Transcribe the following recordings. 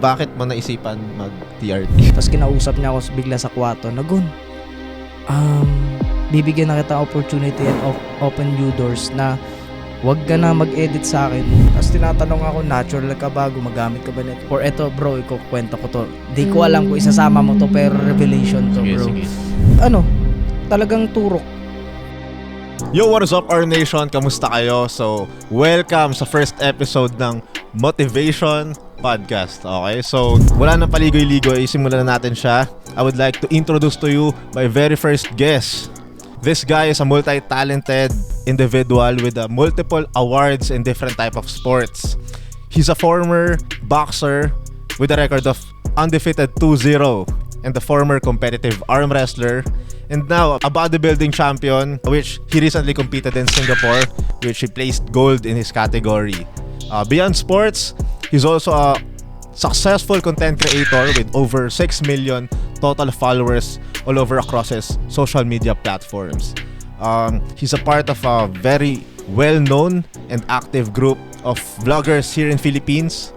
bakit mo naisipan mag-TRT? Tapos kinausap niya ako bigla sa kwarto, Nagun, bibigyan na kita opportunity and open new doors na wag ka na mag-edit sa akin. Tapos tinatanong ako, natural ka ba? Gumagamit ka ba nito? Or eto bro, ikukwento ko to. Di ko alam kung isasama mo to, pero revelation to, bro. Sige. Talagang turok. Yo, what is up, our nation? Kamusta kayo? So, welcome sa first episode ng Motivation Podcast. Okay, so wala nang paligoy-ligoy, simulan na natin siya. I would like to introduce to you my very first guest. This guy is a multi-talented individual with multiple awards in different type of sports. He's a former boxer with a record of undefeated 2-0 and a former competitive arm wrestler, and now a bodybuilding champion, which he recently competed in Singapore, which he placed gold in his category. Beyond sports, he's also a successful content creator with over 6 million total followers all over across his social media platforms. He's a part of a very well-known and active group of vloggers here in Philippines,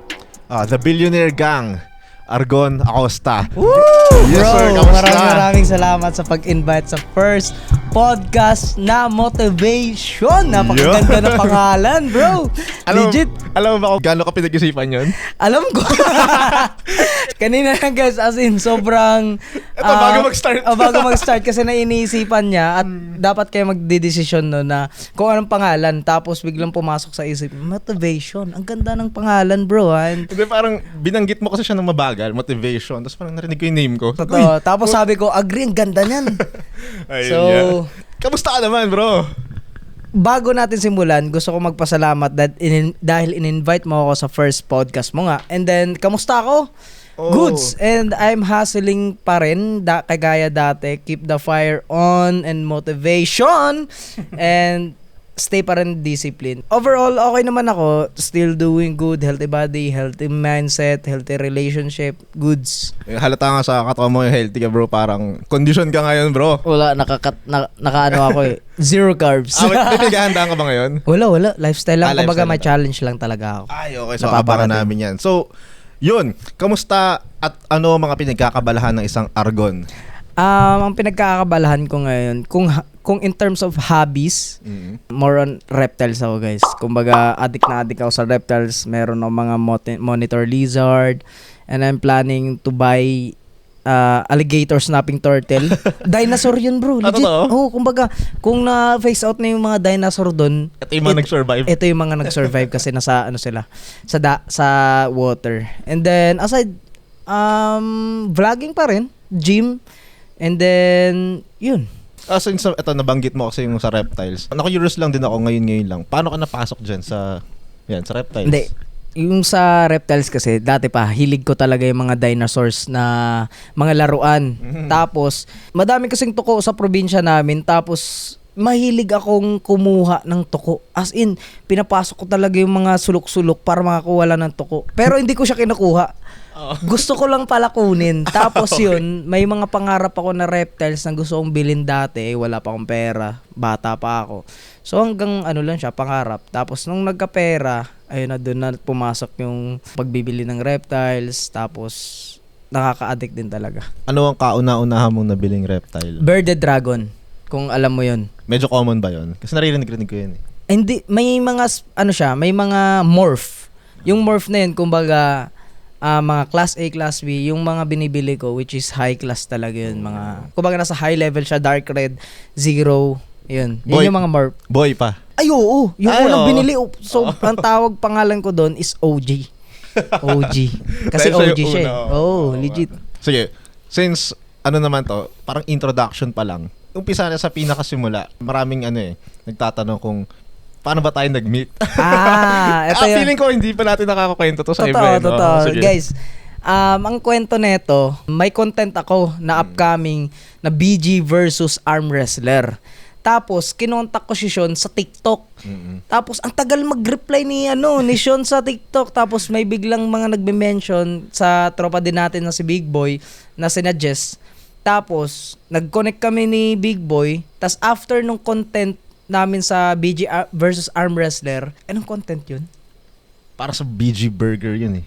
the Billionaire Gang, Argon Acosta. Woo! Yes, bro, sir, kamusta? maraming salamat sa pag-invite sa first podcast na Motivation. Napakaganda na pangalan, bro. Legit. Alam mo ba kung gaano ka pinag-isipan yun? Alam ko. Kanina lang guys, as in sobrang Ito, bago mag-start kasi iniisipan niya at dapat kayo magdedesisyon no na kung anong pangalan, tapos biglang pumasok sa isip, Motivation. Ang ganda ng pangalan, bro. Hindi, parang binanggit mo kasi siya ng mabagal, Motivation. Tapos parang narinig ko yung name ko. Totoo. Tapos sabi ko, agree, ang ganda niyan. So, kamusta ka naman, bro? Bago natin simulan, gusto ko magpasalamat dahil in-invite mo ako sa first podcast mo nga. And then, kamusta ako? Oh. Goods. And I'm hustling pa rin, kagaya dati. Keep the fire on and motivation. And stay pa rin discipline. Overall, okay naman ako. Still doing good. Healthy body, healthy mindset, healthy relationship. Goods. Halata nga sa katawan mo yung healthy ka, bro. Parang condition ka ngayon, bro. Wala, nakaano ako eh. Zero carbs. May pinaghahandaan ka ba ngayon? Wala. Lifestyle lang. Kumbaga lifestyle may challenge lang talaga ako. Ay, okay. So, abangan namin yan. So, yun. Kamusta at ano mga pinagkakabalahan ng isang Argon? Ang pinagkakabalahan ko ngayon, kung in terms of hobbies, more on reptiles ako, guys. Kumbaga, addict ako sa reptiles. Meron ako mga monitor lizard, and I'm planning to buy alligator snapping turtle. Dinosaur yun, bro. Legit. Kumbaga, kung na-face out na yung mga dinosaur doon, ito yung mga nag-survive. Ito yung mga nag-survive kasi nasa sila sa water. And then aside vlogging pa rin, gym, and then yun. Since ito nabanggit mo kasi yung sa reptiles. Curious lang din ako ngayon lang. Paano ka napasok diyan sa reptiles? Hindi. Yung sa reptiles kasi, dati pa, hilig ko talaga yung mga dinosaurs na mga laruan. Tapos, madami kasing tuko sa probinsya namin. Tapos, mahilig akong kumuha ng tuko. As in, pinapasok ko talaga yung mga sulok-sulok para makakuha lang ng tuko. Pero hindi ko siya kinukuha. Gusto ko lang pala kunin. Tapos yun, may mga pangarap ako na reptiles na gusto kong bilhin dati. Wala pa akong pera. Bata pa ako. So hanggang lang siya, pangarap. Tapos nung nagkapera, ayun na, doon na pumasok yung pagbibili ng reptiles. Tapos nakaka-addict din talaga. Ano ang kauna-unahan mong nabiling reptile? Bearded dragon, kung alam mo yun. Medyo common ba yun? Kasi naririnig ko yun eh. Hindi, may mga may mga morph. Yung morph na yun, kumbaga mga class A, class B, yung mga binibili ko, which is high class talaga yun. Kumbaga nasa high level siya, dark red, zero, yun. Yun yung mga morph. Boy pa. Ay, oo. Yung unang binili. So, ang tawag pangalan ko doon is OG. OG. Kasi OG siya eh. Legit. Sige, since naman to, parang introduction pa lang. Umpisa na sa pinakasimula. Maraming nagtatanong kung paano ba tayo nag-meet? Ito yun. Feeling ko hindi pa natin nakakakwento to sa event. Totoo. Guys, ang kwento nito, may content ako na upcoming na BG versus arm wrestler. Tapos, kinontak ko si Sean sa TikTok. Tapos, ang tagal mag-reply ni Sean sa TikTok. Tapos, may biglang mga nagbe-mention sa tropa din natin na si Big Boy na sinadjust. Tapos, nag-connect kami ni Big Boy. Tapos, after nung content namin sa BG versus arm wrestler, anong content yun? Para sa BG Burger yun eh.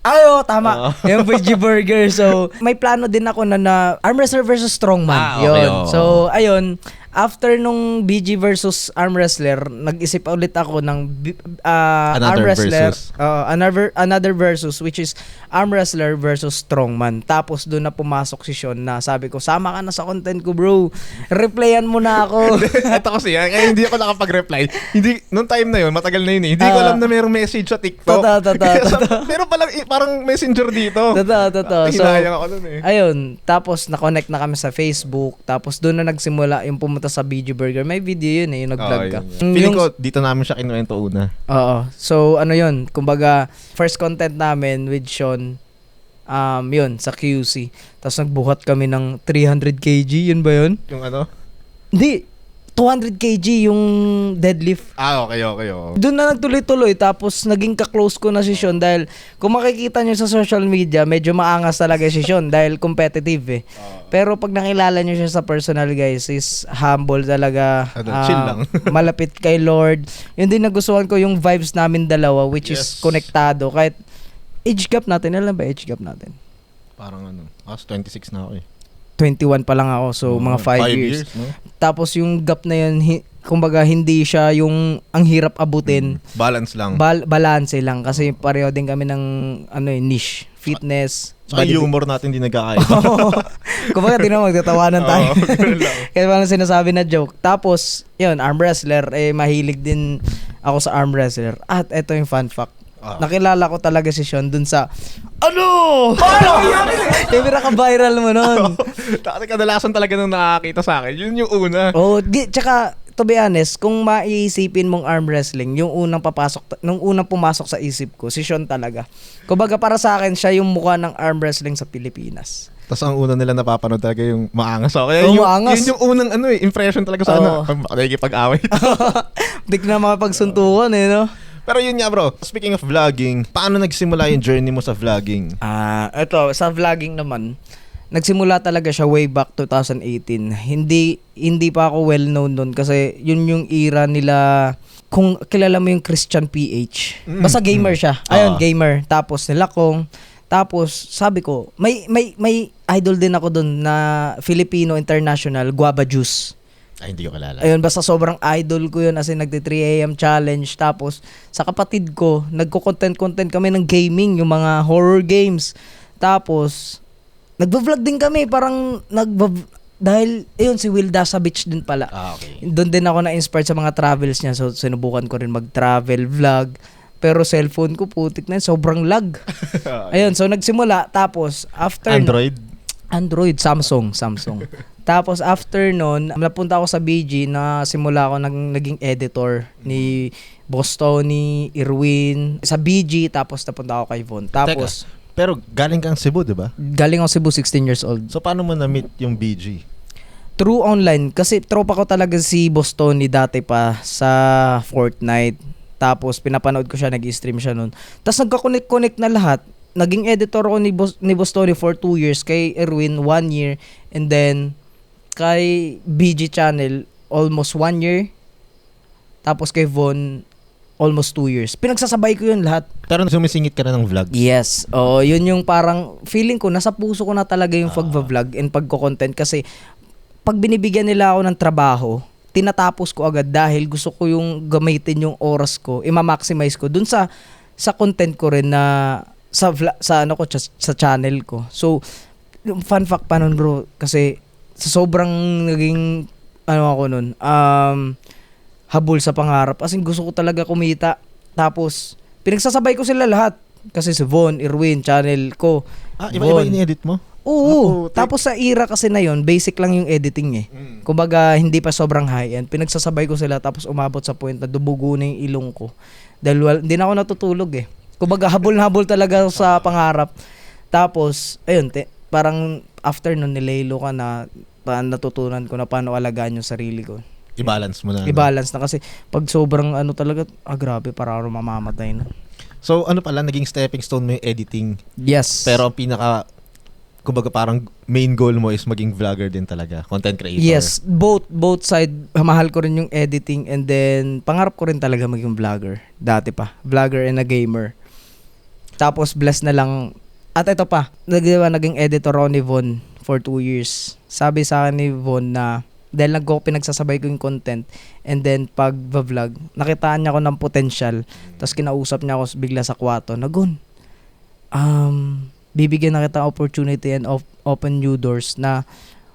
Ayo, tama. Yung VG Burger. So, may plano din ako na arm wrestler versus strongman. Okay, Yun. oo. So, ayun. After nung BG versus arm wrestler, nag-isip ulit ako ng arm wrestler. Another versus, which is arm wrestler versus strongman. Tapos doon na pumasok si Sean na sabi ko, sama ka na sa content ko, bro. Replyan mo na ako. Ito kasi, kaya hindi ako nakapag-reply. Hindi, nung time na yun, matagal na yun eh. Hindi ko alam na mayroong message sa TikTok. Pero parang messenger dito. Totoo. So, hinayang ako nun eh. ayun. Tapos, na-connect na kami sa Facebook. Tapos, doon na nagsimula yung pumunta sa BG Burger. May video yun eh, yung nag-vlog ka. Feeling ko, dito namin siya kinuwento una. Oo. So, ano yun? Kumbaga, first content namin with Sean, yun, sa QC. Tapos, nagbuhat kami ng 300 kg. Yun ba yun? Yung ano? Hindi. 200 kg yung deadlift. Okay. Doon na nagtuloy-tuloy. Tapos, naging ka-close ko na si Sean dahil kung makikita nyo sa social media, medyo maangas talaga si Sean dahil competitive eh. Pero pag nakilala nyo siya sa personal, guys, is humble talaga. Chill lang. Malapit kay Lord. Yun din nagustuhan ko yung vibes namin dalawa, which is konektado. Kahit age gap natin. Alam ba age gap natin? Parang 26 na ako eh. 21 pa lang ako. So, mga 5 years. No? Tapos yung gap na yun, kumbaga hindi siya yung ang hirap abutin. Balance lang. Balanse lang kasi pareho din kami ng niche, fitness. Saka humor natin di nagkakaiba. Kumbaga di na magtatawanan tayo. lang. Kaya parang sinasabi na joke. Tapos, yun, arm wrestler, mahilig din ako sa arm wrestler. At ito yung fun fact. Nakilala ko talaga si Sean dun sa yung pinaka-viral mo nun. Kasi kadalasan talaga nung nakakita sa akin, yun yung una. Tsaka to be honest, kung maiisipin mong arm wrestling, yung unang pumasok sa isip ko, si Sean talaga. Kumbaga para sa akin, siya yung mukha ng arm wrestling sa Pilipinas. Tapos ang una nila napapanood talaga yung maangas ako. Kaya maangas. Yun yung unang impression talaga sa nakikipag-away. Dik na makapagsuntukan no? Pero yun nga bro, speaking of vlogging, paano nagsimula yung journey mo sa vlogging? Ito, sa vlogging naman, nagsimula talaga siya way back 2018. Hindi pa ako well known doon kasi yun yung era nila, kung kilala mo yung Christian PH. Basta gamer siya. Ayun, gamer. Tapos nila kong, tapos sabi ko, may idol din ako doon na Filipino International, Guava Juice. Ay, hindi ko kalala. Ayun, basta sobrang idol ko yun as in nagti 3 AM challenge. Tapos, sa kapatid ko, nagko-content kami ng gaming, yung mga horror games. Tapos, nagvo-vlog din kami, parang dahil, ayun, si Wilda sa beach din pala. Okay. Doon din ako na-inspired sa mga travels niya. So, sinubukan ko rin mag-travel vlog. Pero cellphone ko, putik na yun, sobrang lag. Ayun, so nagsimula. Tapos, after... Android, Samsung. Tapos after nun, napunta ako sa BG na simula ako naging editor ni Boss Tony, Irwin, sa BG, tapos napunta ako kay Von. Tapos, pero galing kang Cebu, di ba? Galing ako Cebu, 16 years old. So paano mo na-meet yung BG? Through online, kasi tropa ko talaga si Boss Tony dati pa sa Fortnite. Tapos pinapanood ko siya, nag-stream siya nun. Tapos nagka-connect na lahat. Naging editor ako ni Boss Tony for 2 years, kay Erwin 1 year, and then kay BG Channel almost 1 year, tapos kay Von almost 2 years. Pinagsasabay ko yun lahat. Pero sumisingit ka na ng vlogs? Yes. Yun yung parang feeling ko, nasa puso ko na talaga yung pag-vlog and pagko-content kasi pag binibigyan nila ako ng trabaho, tinatapos ko agad dahil gusto ko yung gamitin yung oras ko, i-maximize ko dun sa content ko rin na sa channel ko. So, fun fact pa nun bro, kasi sa sobrang naging ako nun, habol sa pangarap. As in, gusto ko talaga kumita. Tapos, pinagsasabay ko sila lahat. Kasi si Von, Irwin, channel ko. Iba-iba in-edit mo? Oo. Tapos sa era kasi na yon, basic lang yung editing eh. Kumbaga, hindi pa sobrang high-end. Pinagsasabay ko sila tapos umabot sa point na dumugo na yung ilong ko. Dahil hindi na ako natutulog eh. Kumbaga, habol na habol talaga sa pangarap. Tapos, ayun, parang after nun, nilaylo ka na, natutunan ko na paano alagaan yung sarili ko. I-balance mo na. I-balance na kasi pag sobrang talaga, grabe, parang mamamatay na. So, pala, naging stepping stone mo yung editing. Yes. Pero ang kumbaga parang main goal mo is maging vlogger din talaga, content creator. Yes, both side. Mahal ko rin yung editing and then pangarap ko rin talaga maging vlogger. Dati pa. Vlogger and a gamer. Tapos bless na lang. At ito pa, naging editor ako ni Von for 2 years. Sabi sa akin ni Von na dahil pinagsasabay ko yung content and then pag vlog, nakitaan niya ako ng potential. Tapos kinausap niya ako bigla sa kwarto. Nagun, bibigyan na kita opportunity and open new doors na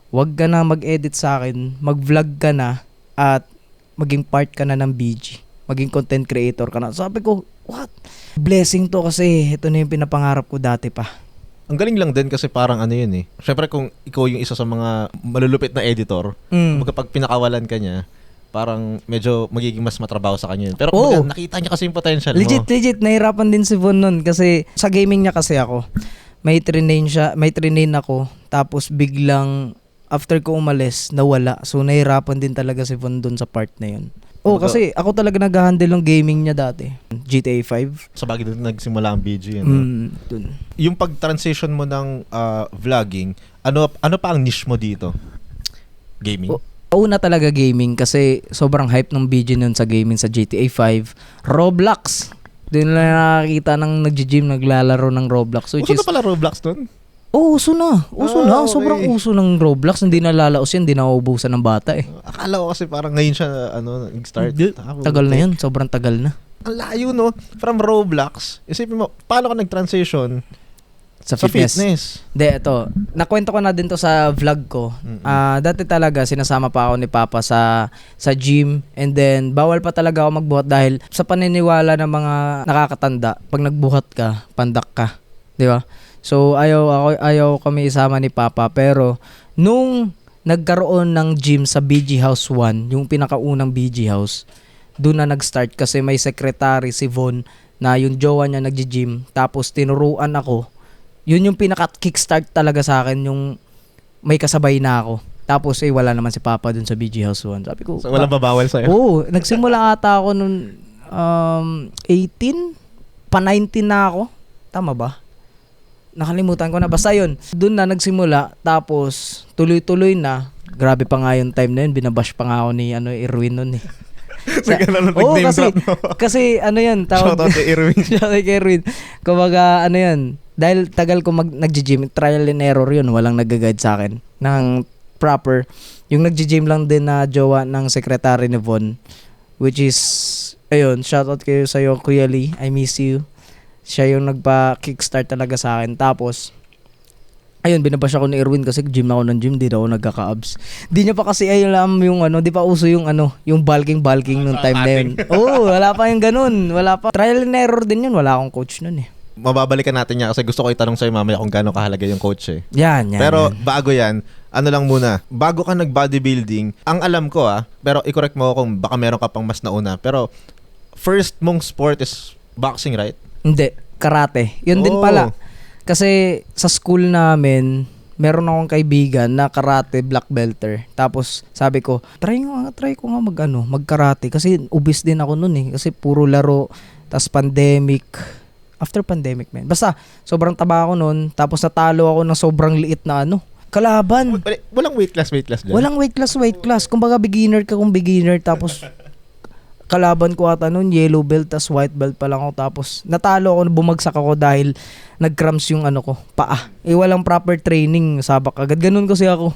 wag ka na mag-edit sa akin, mag-vlog ka na at maging part ka na ng BG. Maging content creator ka na. Sabi ko, what? Blessing to kasi ito na yung pinapangarap ko dati pa. Ang galing lang din kasi parang ano yun eh. Syempre kung ikaw yung isa sa mga malulupit na editor, pag pinakawalan ka niya, parang medyo magiging mas matrabaho sa kanya yun. Pero nakita niya kasi yung potential mo. Legit, nahirapan din si Von nun kasi sa gaming niya kasi ako. May trinain ako, tapos biglang after ko umalis, nawala. So nahirapan din talaga si Von dun sa part na yun. Kasi ako talaga nag-handle ng gaming niya dati. GTA 5. Sa bagay doon nagsimula ang BG. Dun. Yung pag-transition mo ng vlogging, ano pa ang niche mo dito? Gaming? Una talaga gaming kasi sobrang hype ng BG nun sa gaming sa GTA 5. Roblox. Doon lang nakakita ng nag-gym, naglalaro ng Roblox. Uso na pala Roblox doon? Uso na. Okay. Sobrang uso ng Roblox. Hindi nalalaos yan. Hindi nauubusan ng bata eh. Akala ko kasi parang ngayon siya nag-start. Tagal na yun. Sobrang tagal na. Ang layo no? From Roblox. Isipin mo, paano ka nag-transition sa fitness? Ito. Nakwento ko na din to sa vlog ko. Dati talaga, sinasama pa ako ni Papa sa gym. And then, bawal pa talaga ako magbuhat dahil sa paniniwala ng mga nakakatanda, pag nagbuhat ka, pandak ka. Di ba? So, ayaw kami isama ni Papa. Pero, nung nagkaroon ng gym sa BG House 1, yung pinakaunang BG House, doon na nag-start kasi may secretary si Von na yung jowa niya nag-gym. Tapos, tinuruan ako. Yun yung pinaka-kickstart talaga sa akin, yung may kasabay na ako. Tapos, wala naman si Papa doon sa BG House 1. Sabi ko, so, walang babawal sa'yo? Oo. Nagsimula ata ako nung 18? Pa 19 na ako. Tama ba? Nakalimutan ko na. Basta yun. Doon na nagsimula. Tapos, tuloy-tuloy na. Grabe pa nga yung time na yun. Binabash pa nga ako ni Erwin nun eh. Kasi ano yun. Shoutout kay Erwin. Shoutout kay Erwin. Kumbaga, ano yun. Dahil tagal ko nag-gym, trial and error yun. Walang nag-guide sa akin ng proper. Yung nag-gym lang din na jowa ng secretary ni Von. Which is, ayun, shoutout kayo sa'yo, Kuya Lee. I miss you. Siya yung nagpa-kickstart talaga sa akin. Tapos, ayun, binabash ako ni Erwin kasi gym ako ng gym, di na ako nagkaka-abs. Di niya pa kasi alam yung di pa uso yung yung bulking nung time na yun. Wala pa yung ganun. Wala pa. Trial and error din yun. Wala akong coach nun eh. Mababalikan natin niya kasi gusto ko itanong sa'yo mamaya kung gaano kahalaga yung coach eh. Yan. Pero bago yan, ano lang muna, bago ka nag-bodybuilding, ang alam ko pero i-correct mo kung baka meron ka pang mas nauna, pero first mong sport is boxing, right? Hindi, karate. Yun din pala. Kasi sa school namin, meron akong kaibigan na karate black belter. Tapos sabi ko, try ko nga mag-karate. Kasi ubis din ako nun eh. Kasi puro laro. Tapos pandemic. After pandemic, man. Basta, sobrang taba ako nun. Tapos natalo ako ng sobrang liit na kalaban. Walang weight class dyan? Walang weight class. Kumbaga beginner ka kung beginner. Tapos kalaban ko ata nun, yellow belt, tas white belt pa lang ako. Tapos natalo ako, bumagsak ako dahil nag-cramps yung ko, paa. Walang proper training, sabak agad. Ganun kasi ako.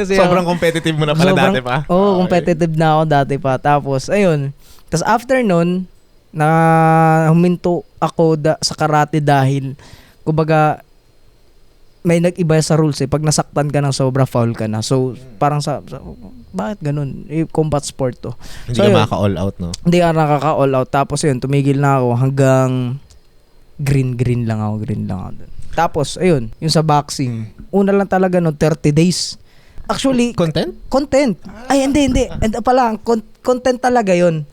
Sobrang competitive mo na pala dati pa? Oo, competitive na ako dati pa. Tapos, ayun. Tapos after nun, na huminto ako sa karate dahil, kumbaga, may nag-iba sa rules eh. Pag nasaktan ka ng sobra, foul ka na. So, parang bakit ganun? Combat sport to. Hindi ka makaka-all out, no? Hindi ka nakaka-all out. Tapos yun, tumigil na ako hanggang green lang ako dun. Tapos, ayun, yung sa boxing. Una lang talaga 30 days. Actually, Content. Ay, hindi. And pala, content talaga yun.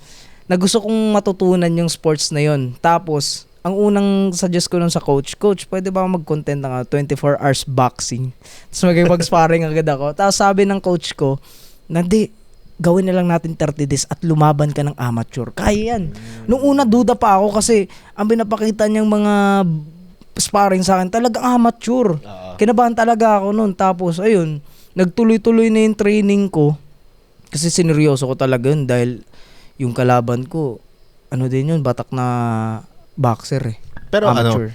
Na gusto kong matutunan yung sports na yun. Tapos, ang unang suggest ko nun sa coach, pwede ba mag-content ng 24 hours boxing? Tapos mag-sparring agad ako. Tapos sabi ng coach ko, gawin na lang natin 30 days at lumaban ka ng amateur. Kaya yan. Nung una, duda pa ako kasi ang pinapakita niyang mga sparring sa akin, talagang amateur. Kinabahan talaga ako nun. Tapos, ayun, nagtuloy-tuloy na yung training ko. Kasi sineryoso ko talaga yun dahil yung kalaban ko, din yun, batak na boxer eh. Pero amateur.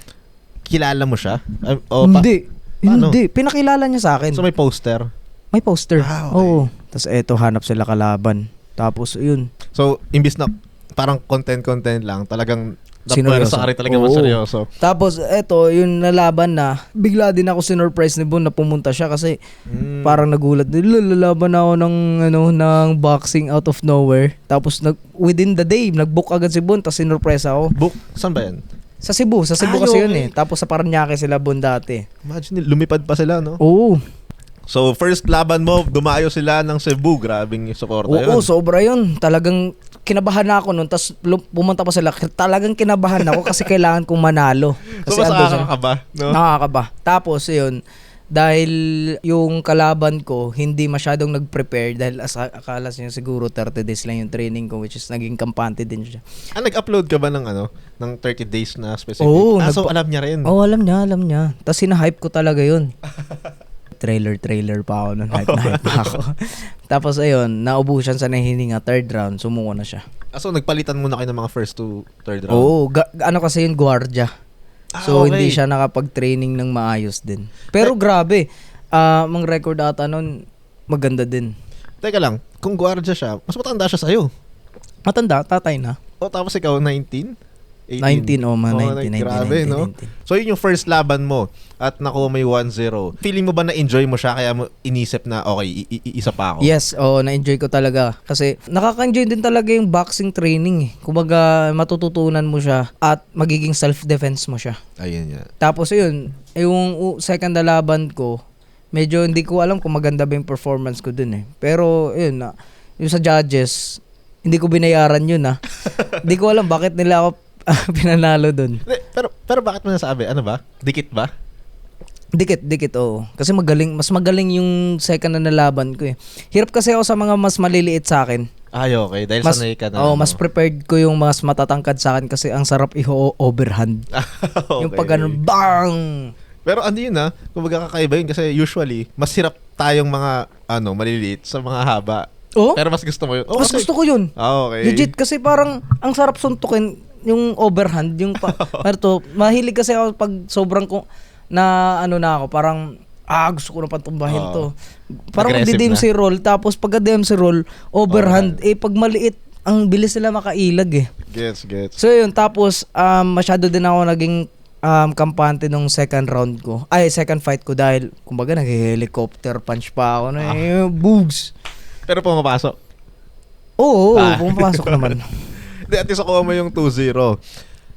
Kilala mo siya? Hindi. Paano? Hindi. Pinakilala niya sa akin. So may poster? May poster. Okay. Oo. Tapos eto, hanap sila kalaban. Tapos, yun. So, imbis na parang content lang, talagang Seryoso. sa talaga Oo. seryoso. Tapos, eto, yung nalaban na, bigla din ako sinurprise ni Bon na pumunta siya kasi parang nagulat. Lalaban ako ng boxing out of nowhere. Tapos, within the day, nag-book agad si Bon, tapos sinurprise ako. Book? Saan ba yan? Sa Cebu kasi okay. yun eh. Tapos sa Paranaque sila Bon dati. Imagine, lumipad pa sila, no? Oo. So, first laban mo, dumayo sila ng Cebu. Grabing suporta yun. Oo, sobra yun. Talagang kinabahan na ako nun. Tapos pumunta pa sila. Talagang kinabahan ako kasi kailangan kong manalo. Kasi So, mas nakakaba, no? Nakakaba. Tapos, yun, dahil yung kalaban ko, hindi masyadong nag-prepare dahil akala niya siguro 30 days lang yung training ko, which is naging kampante din siya. Nag-upload ka ba ng ng 30 days na specific? Oo. So alam niya rin. Oo, alam niya. Tapos sinahype ko talaga yun. Trailer pa ako nun. Hype pa ako. Tapos ayun, naubusan sa nahihinga, third round, sumuko na siya. So nagpalitan muna kayo ng mga first to third round? Oo, kasi yun, guardia. So, okay. hindi siya nakapag-training ng maayos din. Pero grabe, mang record ata nun, maganda din. Teka lang, kung guardia siya, mas matanda siya sa'yo. Matanda, tatay na. O tapos ikaw, 19? 19, 19. Grabe, 19, no? 19. So, yun yung first laban mo at nakuha mo yung 1-0. Feeling mo ba na-enjoy mo siya kaya mo inisip na, okay, isa pa ako? Yes, na-enjoy ko talaga. Kasi nakaka-enjoy din talaga yung boxing training eh. Kumbaga, matututunan mo siya at magiging self-defense mo siya. Ayun yan. Tapos yun, yung second na laban ko, medyo hindi ko alam kung maganda ba yung performance ko dun eh. Pero yun, yung sa judges, hindi ko binayaran yun ah. Hindi ko alam bakit nila ako pinanalo dun. Pero bakit mo nasabi? Ano ba? Dikit ba? Dikit, oo. Kasi mas magaling yung second na nalaban ko eh. Hirap kasi ako sa mga mas maliliit sa akin. Ay, okay. Dahil sanay ka na. Mas prepared ko yung mas matatangkad sa akin kasi ang sarap overhand. Okay. Yung pag ganun, bang! Pero ano yun kumbaga kakaiba yun kasi usually, mas hirap tayong mga maliliit sa mga haba. Oh? Pero mas gusto mo yun? Mas gusto ko yun. Okay. Legit kasi parang ang sarap suntukin yung overhand, yung pero mahilig kasi ako pag sobrang na ako, parang gusto ko na patumbahin to. Parang magdi-DMC roll, tapos pagka DMC roll, overhand, pag maliit, ang bilis nila makailag eh. Gets. So yun, tapos masyado din ako naging kampante nung second fight ko dahil kumbaga nag-helicopter punch pa ako na boogs. Pero pumapasok? Oo, pumapasok naman. At least ako mo yung 2-0.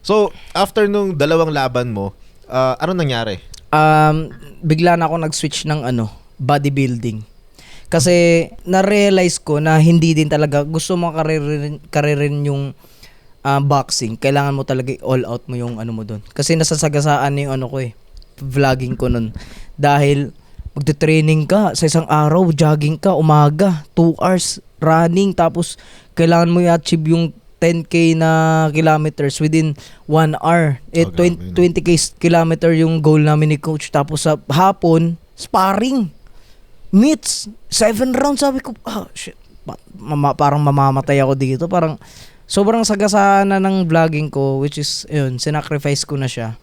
So, after nung dalawang laban mo, ano nangyari? Bigla na ako nag-switch ng bodybuilding. Kasi na-realize ko na hindi din talaga gusto mo karirin yung boxing. Kailangan mo talaga all out mo yung mo doon. Kasi nasasagasaan na yung ko vlogging ko nun. Dahil magte-training ka sa isang araw, jogging ka, umaga, 2 hours, running, tapos kailangan mo i-achieve yung 10K na kilometers within 1 hour. 20K kilometer yung goal namin ni coach. Tapos sa hapon, sparring. Meets. 7 rounds. Sabi ko, shit. Parang mamamatay ako dito. Parang sobrang sagasaan na ng vlogging ko, which is, yun, sinacrifice ko na siya.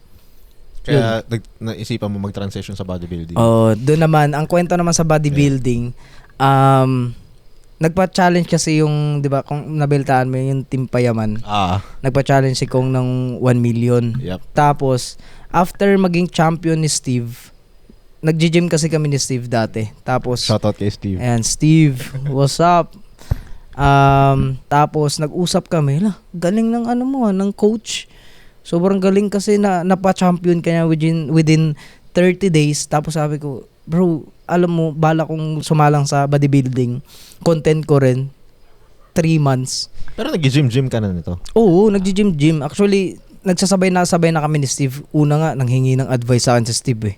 Kaya naisipan mo mag-transition sa bodybuilding? Doon naman, ang kwento naman sa bodybuilding, nagpa-challenge kasi yung, di ba, kung nabiltaan mo yung Team Payaman. Nagpa-challenge si Kong ng 1 million. Yep. Tapos, after maging champion ni Steve, nag-gym kasi kami ni Steve dati. Tapos, shoutout kay Steve. And Steve, what's up? Tapos, nag-usap kami. Galing ng ng coach. Sobrang galing kasi na napa-champion ka niya within 30 days. Tapos sabi ko, bro, alam mo, bala kong sumalang sa bodybuilding. Content ko rin. 3 months. Pero nag-gym ka na nito? Oo, nag-gym. Actually, nagsasabay na kami ni Steve. Una nga, nanghingi ng advice sa akin si Steve eh.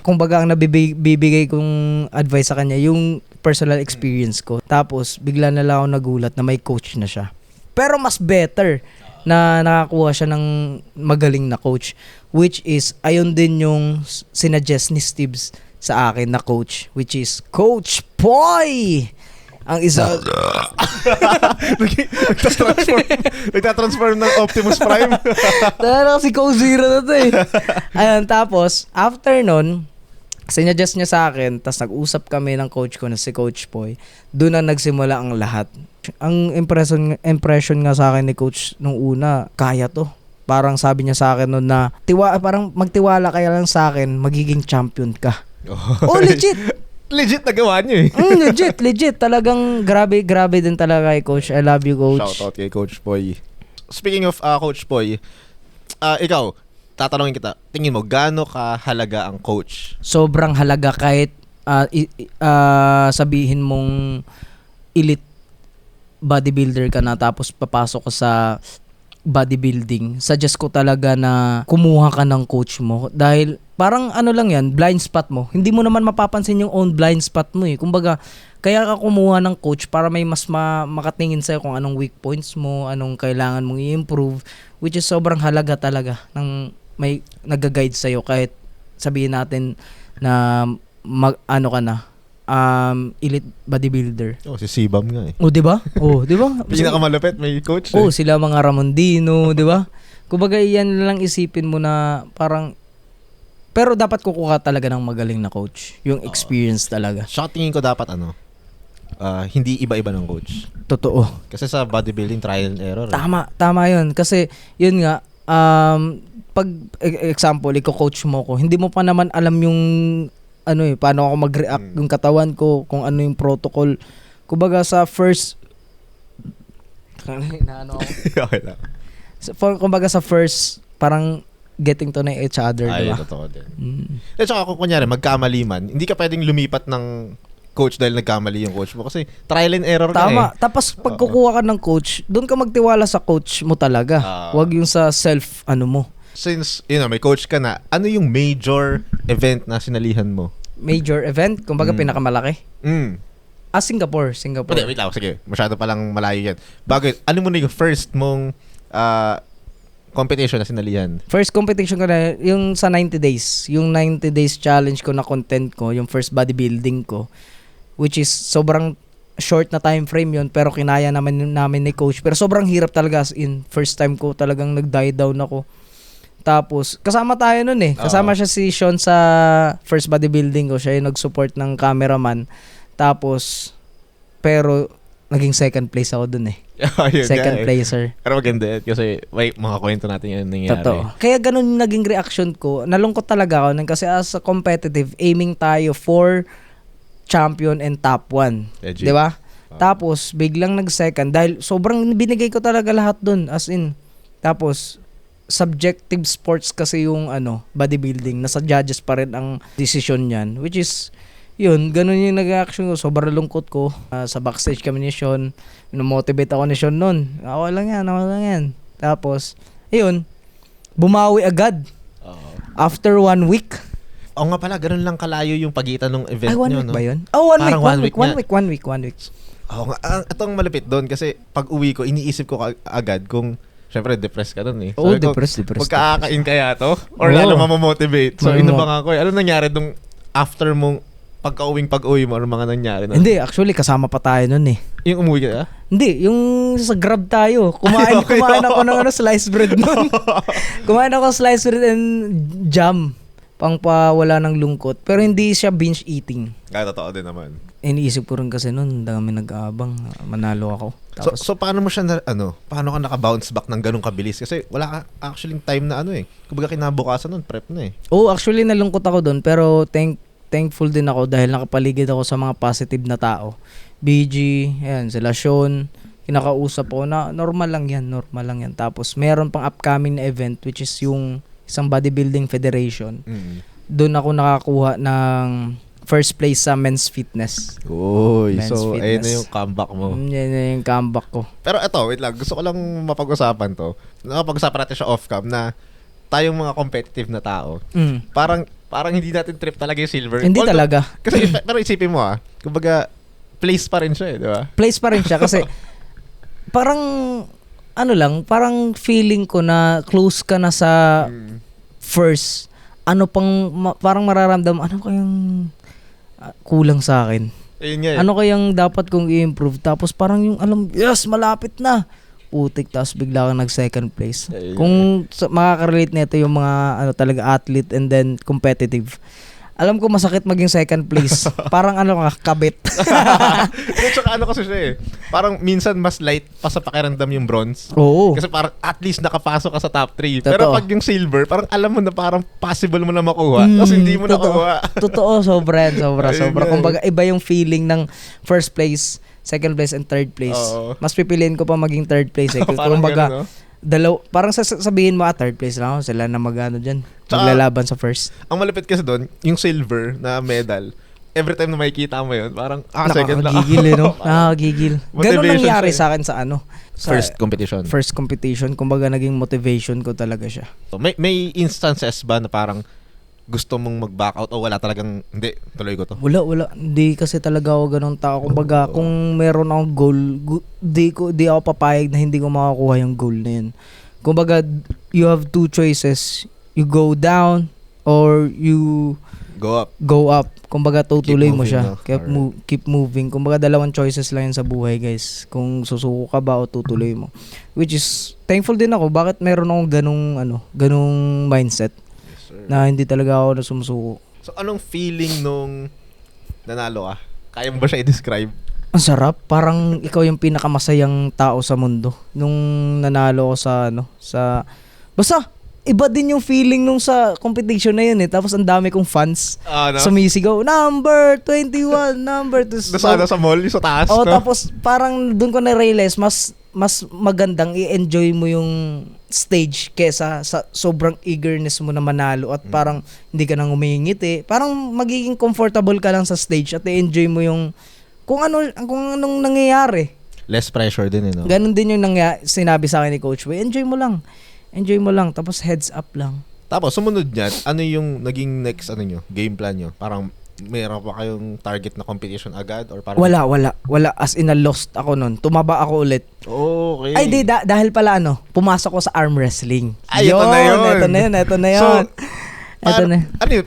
Kung baga ang nabibigay kong advice sa kanya, yung personal experience ko. Tapos, bigla na lang ako nagulat na may coach na siya. Pero mas better na nakakuha siya ng magaling na coach. Which is, ayun din yung sinuggest ni Steve sa akin na coach. Which is, Coach Poy! Ang isa, Nagtatransform ng Optimus Prime. talaga si Coach Zero na to eh. Ayun, tapos, after nun, sinuggest niya sa akin, tapos nag-usap kami ng coach ko na si Coach Poy. Doon na nagsimula ang lahat. Ang impression nga sa akin ni Coach nung una, kaya to. Parang sabi niya sa akin noon na, parang magtiwala kaya lang sa akin, magiging champion ka. Oh, legit! Legit nagawa niyo eh. Legit. Talagang grabe din talaga kay Coach. I love you, Coach. Shout out kay Coach Poy. Speaking of Coach Poy, ikaw, tatanungin kita, tingin mo, gaano kahalaga ang coach? Sobrang halaga kahit sabihin mong elite bodybuilder ka na tapos papasok ka sa bodybuilding. Suggest ko talaga na kumuha ka ng coach mo dahil parang ano lang yan, blind spot mo. Hindi mo naman mapapansin yung own blind spot mo eh. Kumbaga, kaya ka kumuha ng coach para may mas makatingin sa'yo kung anong weak points mo, anong kailangan mong i-improve, which is sobrang halaga talaga ng may nag-guide sa'yo kahit sabihin natin na ano ka na, elite bodybuilder. Oh, si Sibam nga eh. O, di ba? Pinakamalupit, may coach Oh, sila mga Ramondino, di ba? Kumbaga, yan lang isipin mo na parang pero dapat kukuha talaga ng magaling na coach. Yung experience talaga. Siya tingin ko dapat hindi iba-iba ng coach. Totoo. Kasi sa bodybuilding, trial and error. Tama yun. Kasi, yun nga, pag example, coach mo ko, hindi mo pa naman alam yung paano ako mag-react yung katawan ko, kung ano yung protocol. Kumbaga sa first Okay lang. kumbaga sa first, parang getting to know each other, Ay, diba? totoo din. At saka kung kunyari, magkamali man, hindi ka pwedeng lumipat ng coach dahil nagkamali yung coach mo kasi trial and error ka Tama. Tapos pag kukuha ka ng coach, doon ka magtiwala sa coach mo talaga. Huwag yung sa mo. Since, may coach ka na, ano yung major event na sinalihan mo? Major event? Kumbaga pinakamalaki? Singapore. Wait lang. Sige. Masyado palang malayo yan. Ano mo na yung first mong competition na sinalihan? First competition ko na, yung sa 90 days. Yung 90 days challenge ko na content ko, yung first bodybuilding ko, which is sobrang short na time frame yun, pero kinaya namin ni coach. Pero sobrang hirap talaga, as in, first time ko talagang nag-die down ako. Tapos, kasama tayo nun eh. Kasama siya si Sean sa first bodybuilding ko. Siya yung nag-support ng cameraman. Tapos, pero, naging second place ako dun eh. Second placer. Pero maganda yan kasi mga kwento natin yung nangyari. Totoo. Kaya ganun yung naging reaction ko. Nalungkot talaga ako nun kasi as a competitive, aiming tayo for champion and top 1. Di ba? Tapos, biglang nag-second dahil sobrang binigay ko talaga lahat dun. As in, tapos, subjective sports kasi yung bodybuilding. Nasa judges pa rin ang decision niyan. Which is, yun, ganun yung nag-action ko. Sobrang lungkot ko. Sa backstage kami ni Sean. Motivate ako ni Sean nun. Ako lang yan. Tapos, yun, bumawi agad. After 1 week. Oo nga pala, ganun lang kalayo yung pagitan ng event nyo. 1 week ba yun? Oh, 1 week. 1 week. Oo nga, itong malapit doon kasi pag uwi ko, iniisip ko agad kung syempre, depressed ka dun eh. Oo, depressed. Magkakain kaya to? Or lalo mamomotivate? So, inubang ako eh. Ano nangyari dong after mong pag-uwi mo or mga nangyari na? Hindi, actually, kasama pa tayo nun eh. Yung umuwi ka? Hindi, yung sa Grab tayo. Kumain ako ng sliced bread nun. Kumain ako sliced bread and jam. Pangpawala ng lungkot. Pero hindi siya binge eating. Totoo din naman. Iniisip ko rin kasi nun, dami nag-aabang, manalo ako. Tapos, so paano mo siya paano ka naka-bounce back ng ganun kabilis? Kasi wala ka actually time na kumbaga kinabukasan nun, prep na eh. Oh, actually nalungkot ako doon, pero thankful din ako dahil nakapaligid ako sa mga positive na tao. BG, ayan, sila Sean, kinakausap ko na normal lang yan. Tapos meron pang upcoming na event which is yung isang bodybuilding federation. Doon ako nakakuha ng first place sa men's fitness. Uy, so ayun na yung comeback mo. Yan na yung comeback ko. Pero eto, wait lang, gusto ko lang mapag-usapan to. Napag-usapan natin siya off-cam na tayong mga competitive na tao. Parang hindi natin trip talaga yung silver. Hindi talaga. Kasi pero isipin mo kumbaga place pa rin siya di ba? Place pa rin siya kasi parang parang feeling ko na close ka na sa first. Parang mararamdaman, ano kayang kulang sa akin? Ayun nga eh. Ano kayang dapat kong i-improve? Tapos parang yung alam, yes, malapit na. Putik, tapos bigla kang nag-second place. Ayun Kung makaka-relate nito yung mga ano talaga athlete and then competitive. Alam ko masakit maging second place. Parang ano ka, kabit. At saka ano kasi siya eh. Parang minsan mas light pa sa pakiramdam yung bronze. Oo. Kasi parang at least nakapasok ka sa top 3. Pero Totoo. pag yung silver, parang alam mo na parang possible mo na makuha. Tapos hindi mo nakuha. Totoo, sobra. Ayun nga eh. Kumbaga iba yung feeling ng first place, second place, and third place. Oo. Mas pipiliin ko pa maging third place eh. Parang Kumbaga, ganun, no? parang sabihin mo, third place lang ako, sila na magano dyan. Tsaka- Maglalaban sa first. Ang malapit kasi doon, yung silver na medal, every time na makikita mo yun, parang, second lang. Nakakagigil eh, no? Nakakagigil. Ganun Motivation nangyari siya sa akin sa ano? Sa competition. first competition. Kumbaga, naging motivation ko talaga siya. So, may instances ba na parang gusto mong mag-back out o wala talagang, hindi, tuloy ko to? Wala. Hindi kasi talaga ako ganun tao. Kumbaga, kung meron akong goal, di ako papayag na hindi ko makakuha yung goal na yun. Kumbaga, you have two choices. You go down or you Go up. go up. Kumbaga, tutuloy mo moving, siya. no? Keep moving. Kumbaga, dalawang choices lang yan sa buhay, guys. Kung susuko ka ba o tutuloy mo. Which is, thankful din ako. Bakit meron akong ganung mindset Yes, sir. na hindi talaga ako na sumusuko. So, anong feeling nung nanalo ka? Kaya mo ba siya i-describe? Ang sarap. Parang ikaw yung pinakamasayang tao sa mundo. Nung nanalo ko sa... Basta, iba din yung feeling nung sa competition na yun eh. Tapos ang dami kong fans. No? Sumisigaw, number 21, number 2. Sa mall, sa taas, Oh, no? tapos parang doon ko na-realize, mas magandang i-enjoy mo yung stage kesa sa sobrang eagerness mo na manalo at parang hindi ka nang umingiti. Parang magiging comfortable ka lang sa stage at i-enjoy mo yung kung anong nangyayari. Less pressure din, no? Ganon din yung sinabi sa akin ni Coach Wei. Enjoy mo lang. Tapos heads up lang. Tapos, sumunod niyan, ano yung naging next, game plan nyo? Parang, mayroon pa kayong target na competition agad? Or parang... Wala. As in a lost ako nun. Tumaba ako ulit. Okay. Ay, dahil pala pumasok ko sa arm wrestling. Ay, ito na yun. Ito na yun. So, Ito na. Ano yun?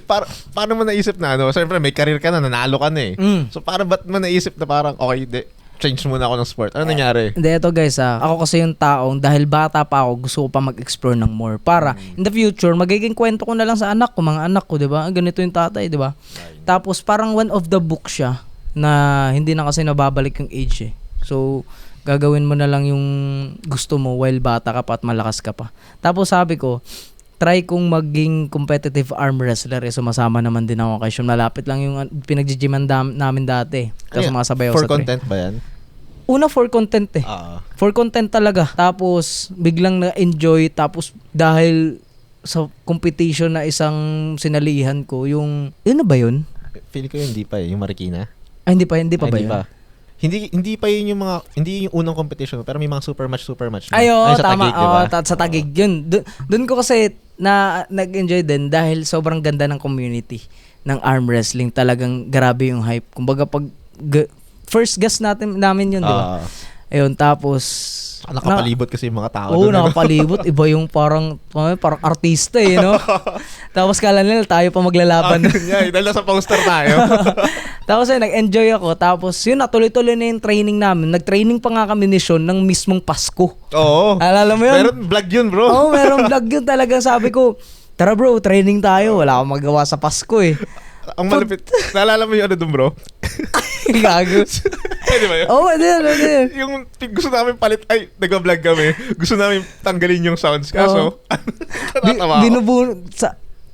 Paano mo naisip na, Siyempre, may career ka na, nanalo ka na eh. So, ba't mo naisip na parang, okay, change muna ako ng sport? Ano nangyari? Hindi, ito guys ako kasi yung taong dahil bata pa ako, gusto ko pa mag-explore ng more. Para in the future, magiging kwento ko na lang sa anak ko, mga anak ko, di ba? Ganito yung tatay, di ba? Tapos parang one of the book siya na hindi na kasi nababalik yung age eh. So, gagawin mo na lang yung gusto mo while bata ka pa at malakas ka pa. Tapos sabi ko, try kong maging competitive arm wrestler eh. Sumasama naman din ako kay Sean. Malapit lang yung pinag-gyman namin dati. Tapos sumasabay ako For sa content ba yan? Una for content eh. For content talaga. Tapos biglang na-enjoy. Tapos dahil sa competition na isang sinalihan ko, yun na ba yun? Feel ko hindi pa eh, yung Marikina. Ay, hindi pa ba yun? Hindi pa yun yung mga, hindi yung unang competition, pero may mga super match. Ay, sa tama. Taguig, diba? Sa Taguig. Yun. Doon ko kasi nag-enjoy din dahil sobrang ganda ng community ng arm wrestling. Talagang grabe yung hype. Kumbaga pag first guest namin yun, di ba? Ayun, tapos nakapalibot kasi yung mga tao. Oo, nakapalibot. Iba yung parang artista eh, no? Tapos kala nila tayo pa maglalaban. Dahil nasa poster tayo. Tapos nag-enjoy ako. Tapos yun, natuloy-tuloy na yung training namin. Nag-training pa nga kami ni Sean ng mismong Pasko. Oo. Alala mo yun? Meron vlog yun, bro. Oo, meron vlog yun talaga. Sabi ko, tara bro, training tayo. Wala akong magawa sa Pasko eh. Ang malapit. Naalala mo yung dun, bro? Gago. Di ba yun? Oo, ano yun. Yung gusto namin palit, nag-vlog kami. Gusto namin tanggalin yung sounds. Kaso, natatawa ako.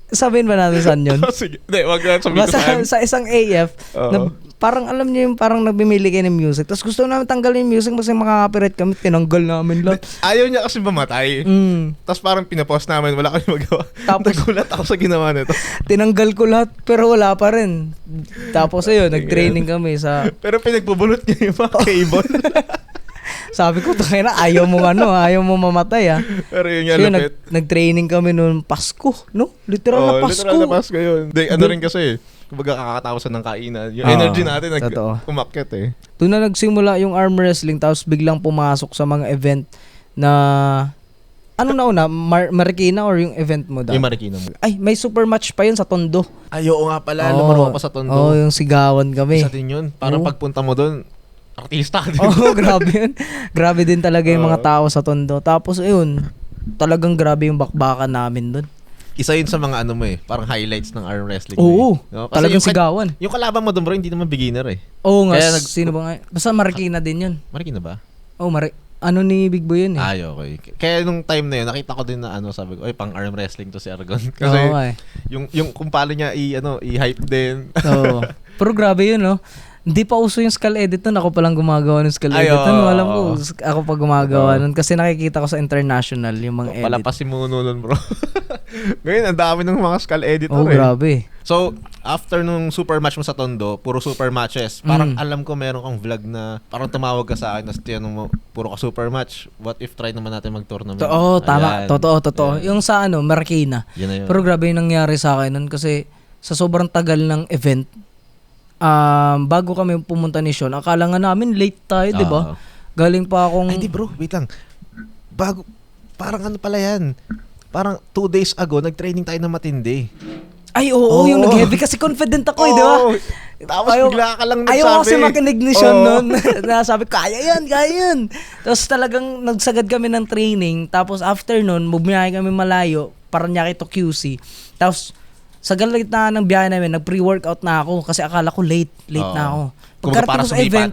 Sabihin ba natin saan yun? Sige. Hindi, wag na sabihin ko saan. Sa isang AF, na parang alam niyo yung parang nagbimili kayo ng music. Tapos gusto namin tanggalin yung music kasi makaka-copyright kami. Tinanggal namin lahat. Ayaw niya kasi mamatay. Tapos parang pinapost namin, wala kami magawa. Tapos, nagulat ako sa ginawa nito. Tinanggal ko lahat pero wala pa rin. Tapos ayun, nag-training kami sa... Pero pinagbubulot niya yung mga cable. Sabi ko, ayaw mo mamatay ah. Pero yun nga, so, lapit. Nag-training kami noon Pasko, no? Literal na Pasko. Literal na Pasko yun. Ano rin kasi, kumbaga kakatawasan ng kainan. Yung energy natin, umakyat eh. Doon na nagsimula yung arm wrestling, tapos biglang pumasok sa mga event na Ano na una? Marikina or yung event mo Yung Marikina mo. Ay, may super match pa yun sa Tondo. Ay, oo nga pala. Lumaro pa sa Tondo. Yung sigawan kami. Isa din yun. Parang pagpunta mo doon, artista ka din. Grabe yun. Grabe din talaga yung mga tao sa Tondo. Tapos, ayun, talagang grabe yung bakbakan namin doon. Isa yun sa mga ano mo parang highlights ng arm wrestling. Oo, no? talagang sigawan. Yung kalaban mo doon bro, hindi naman beginner Oo nga, Kaya sino ba nga? Basta Marikina din yun. Marikina ba? Ano ni Big Boy yun Ay, okay. Kaya nung time na yun, nakita ko din na sabi ko, pang arm wrestling to si Argon. Kasi yung kung paano niya i-hype din. Oo. Pero grabe yun, no? Hindi pa uso yung skull edit nun. Ako palang gumagawa ng skull edit nun. Alam ko, ako pa gumagawa nun. Kasi nakikita ko sa international yung mga edit. Palapasin mo nun, bro. Ngayon, ang dami ng mga skull editor grabe. So, after nung super match mo sa Tondo, puro super matches. Parang alam ko meron kang vlog na parang tumawag ka sa akin, tinanong mo, puro ka super match. What if try naman natin mag-tournament? Tama. Totoo. Yung sa Marikina. Yun na yun. Pero grabe yung nangyari sa akin nun kasi sa sobrang tagal ng event, bago kami pumunta ni Sean, akala nga namin late tayo, di ba? Galing pa akong... Ay, di bro, wait lang. Parang ano pala yan? Parang 2 days ago, nag-training tayo na matindi. Ay, oo, yung nag-heavy kasi confident ako, di ba? Tapos bigla ka lang nagsabi. Ayaw kasi makinig ni Sean nun. Nasabi, kaya yan. Tapos talagang nagsagad kami ng training. Tapos after nun, bumiyahe kami malayo, Paranaque to QC. Tapos sa gitna ng biyahe namin, nag-pre-workout na ako kasi akala ko late na ako. Pagkarating ko sa event,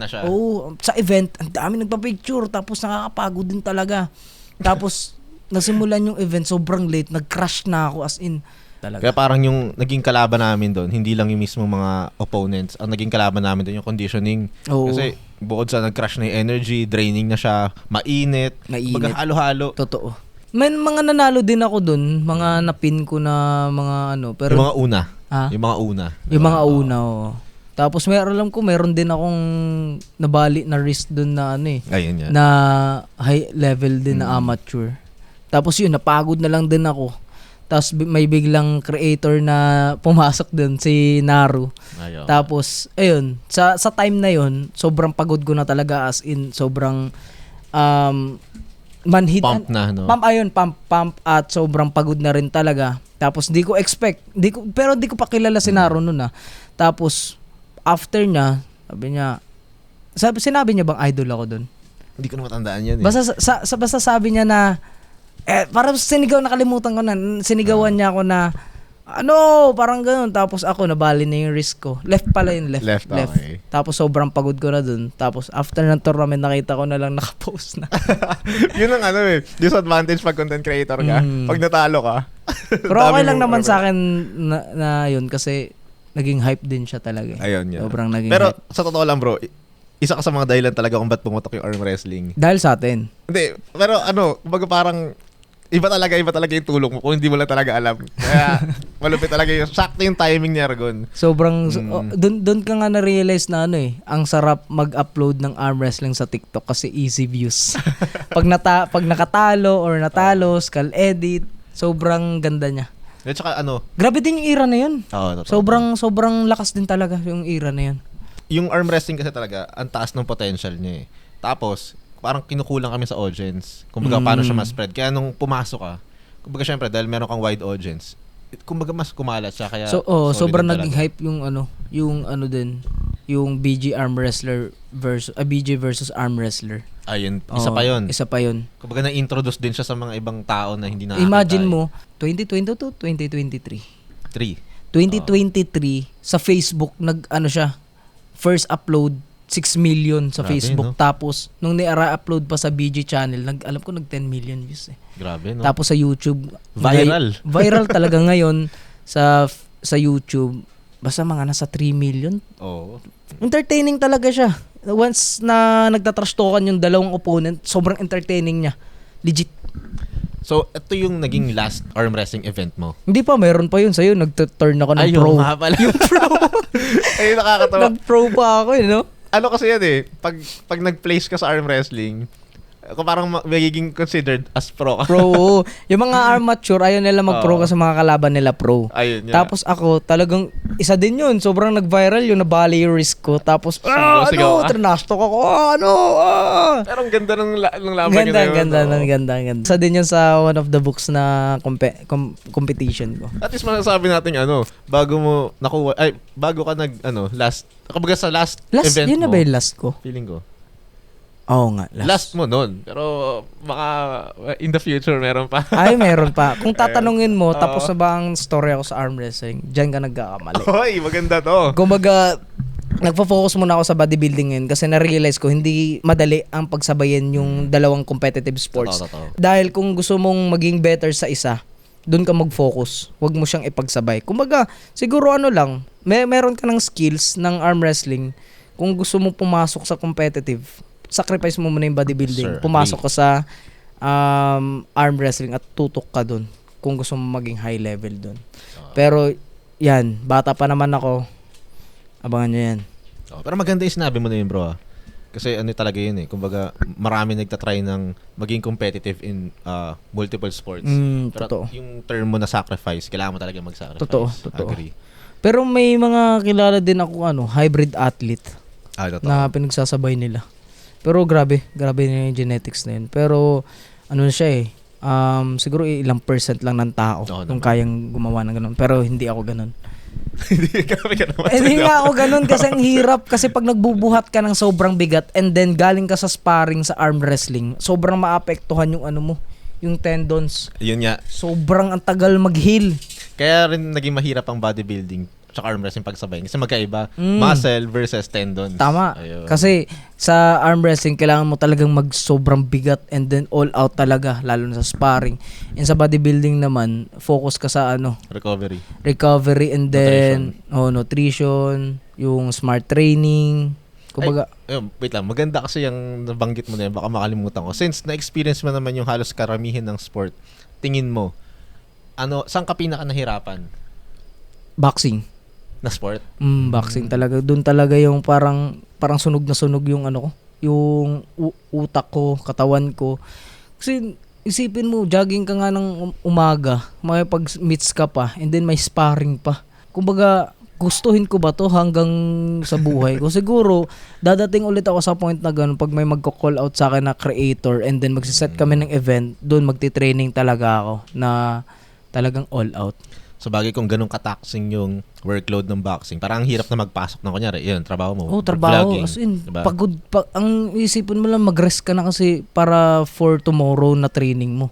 sa event, ang dami nagpa-picture, tapos nakakapagod din talaga. Tapos, nasimulan yung event, sobrang late, nag-crash na ako as in. Talaga. Kaya parang yung naging kalaban namin doon, hindi lang yung mismo mga opponents, ang naging kalaban namin doon yung conditioning. Kasi bukod sa nag-crash na yung energy, draining na siya, mainit. Maghalo-halo. Totoo. May mga nanalo din ako dun, mga napin ko na mga pero yung mga una. Ha? Yung mga una. Yung mga una, Tapos meron din akong nabali na wrist dun na Ayun yan. na high level din na amateur. Tapos yun, napagod na lang din ako. Tapos may biglang creator na pumasok dun, si Naru. Ayaw. Tapos, ayun, sa time na yun, sobrang pagod ko na talaga as in, sobrang manhit. Pump na, no? Pump at sobrang pagod na rin talaga. Tapos di ko expect, pero di ko pa kilala si Naro noon Tapos after niya, sinabi niya bang idol ako doon? Hindi ko na matandaan yan Basta sabi niya na parang nakalimutan ko na, sinigawan niya ako na parang gano'n. Tapos ako, nabali na yung wrist ko. Left pala yung left. Okay. Tapos sobrang pagod ko na dun. Tapos after ng tournament, nakita ko na lang nakapost na. Yun ang disadvantage pag content creator ka. Pag natalo ka. Pero okay lang naman sa akin na yun kasi naging hype din siya talaga. Ayun yan. Sobrang naging Pero hype. sa totoo lang bro, isa ka sa mga dahilan talaga kung ba't pumotok yung arm wrestling. Dahil sa atin. Hindi, pero kumbaga parang iba talaga yung tulong mo kung hindi mo lang talaga alam. Kaya malupit talaga sakto yung timing ni Argon. Sobrang doon ka nga na-realize na ang sarap mag-upload ng arm wrestling sa TikTok kasi easy views. pag nakatalo or natalo, skull edit, sobrang ganda niya. At saka grabe din yung era na yun. Oo, Sobrang lakas din talaga yung era na yun. Yung arm wrestling kasi talaga, ang taas ng potential niya Tapos, parang kinukulang kami sa audience. Kumbaga, paano siya ma-spread. Kaya nung pumasok ka, kumbaga syempre, dahil meron kang wide audience, kumbaga mas kumalat siya. Kaya sobrang naging hype yung din, yung BG arm wrestler BG versus arm wrestler. Ayun, isa pa yun. Kumbaga na-introduce din siya sa mga ibang tao na hindi nakakita. Imagine mo, 2022 to 2023. 2023, sa Facebook, siya, first upload, 6 million sa Grabe, Facebook. no? Tapos, nung ni-upload pa sa BG channel, alam ko 10 million views Grabe, no? Tapos sa YouTube, Viral. Viral talaga ngayon sa YouTube. Basta mga nasa 3 million. Oo. Entertaining talaga siya. Once na nagtatrash talkan yung dalawang opponent, sobrang entertaining niya. Legit. So, ito yung naging last arm wrestling event mo? Hindi pa, meron pa yun sa'yo. Nag-turn ako ng pro. Ayun nga pala. Yung pro. Ay, nakakatawa. Nag-pro pa ako, no? Kasi yan pag nag-place ka sa arm wrestling, Kung parang magiging considered as pro ka. Pro. Oo. Yung mga amateur, ayaw nila mag-pro kasi mga kalaban nila pro. Ayun nga. Tapos ako, talagang isa din yun. Sobrang nag-viral yun, nabali yung risk ko. Tapos, Sigaw ka? trinastok ako. Pero ang ganda ng laban Ganda. Isa din yun sa one of the books na competition ko. At least masasabi natin bago ka last event Yun mo. na ba yung last ko? Feeling ko. Oo nga, Last mo nun. Pero baka in the future meron pa. Ay, meron pa. Kung tatanungin mo, tapos na ba ang story ako sa arm wrestling, dyan ka nagkakamali. Hoy, maganda to. Kumbaga, nagpo-focus muna ako sa bodybuilding ngayon kasi na-realize ko hindi madali ang pagsabayin yung dalawang competitive sports. Totoo. Dahil kung gusto mong maging better sa isa, doon ka mag-focus. Huwag mo siyang ipagsabay. Kumbaga, siguro meron ka ng skills ng arm wrestling. Kung gusto mong pumasok sa competitive, sacrifice mo muna yung bodybuilding. Sir, Pumasok ka sa arm wrestling at tutok ka doon kung gusto mo maging high level doon. Pero, yan, bata pa naman ako. Abangan nyo yan. Pero maganda yung sinabi mo na yun, bro. Kasi talaga yun eh. Kumbaga, marami nagtatry ng maging competitive in multiple sports. Pero Totoo. yung term mo na sacrifice, kailangan mo talaga mag-sacrifice. Totoo. Agree. Pero may mga kilala din ako, hybrid athlete Totoo. na pinagsasabay nila. Pero grabe na yung genetics na yun. Pero, siya siguro ilang percent lang ng tao kung kayang gumawa ng ganun. Pero hindi ako ganun. Hindi nga ako ganun kasi ang hirap kasi pag nagbubuhat ka ng sobrang bigat and then galing ka sa sparring sa arm wrestling, sobrang maapektuhan yung yung tendons. Yun nga. Sobrang ang tagal mag-heal. Kaya rin naging mahirap ang bodybuilding tsaka arm wrestling pagsabay. Kasi magkaiba. Muscle versus tendons. Tama. Ayun. Kasi sa arm wrestling, kailangan mo talagang mag-sobrang bigat and then all out talaga, lalo na sa sparring. And sa bodybuilding naman, focus ka sa recovery and then nutrition, yung smart training. Kumbaga, wait lang. Maganda kasi yung nabanggit mo na yun. Baka makalimutan ko. Since na-experience mo naman yung halos karamihan ng sport, tingin mo, saan ka pinaka nahirapan? boxing. Na sport? Boxing talaga. Doon talaga yung parang sunog na sunog yung yung utak ko, katawan ko. Kasi isipin mo, jogging ka nga ng umaga, may pag-meets ka pa, and then may sparring pa. Kumbaga, gustuhin ko ba to hanggang sa buhay ko? Siguro, dadating ulit ako sa point na gano'n pag may magko-call out sa akin na creator and then magsiset kami ng event, doon magti-training talaga ako na talagang all out. So bagay kung ganun kataxing yung workload ng boxing, parang ang hirap na magpasok ng kunyari, yun, trabaho mo. Trabaho. Vlogging, As in, diba? pagod. Ang isipin mo lang, mag-rest ka na kasi para for tomorrow na training mo.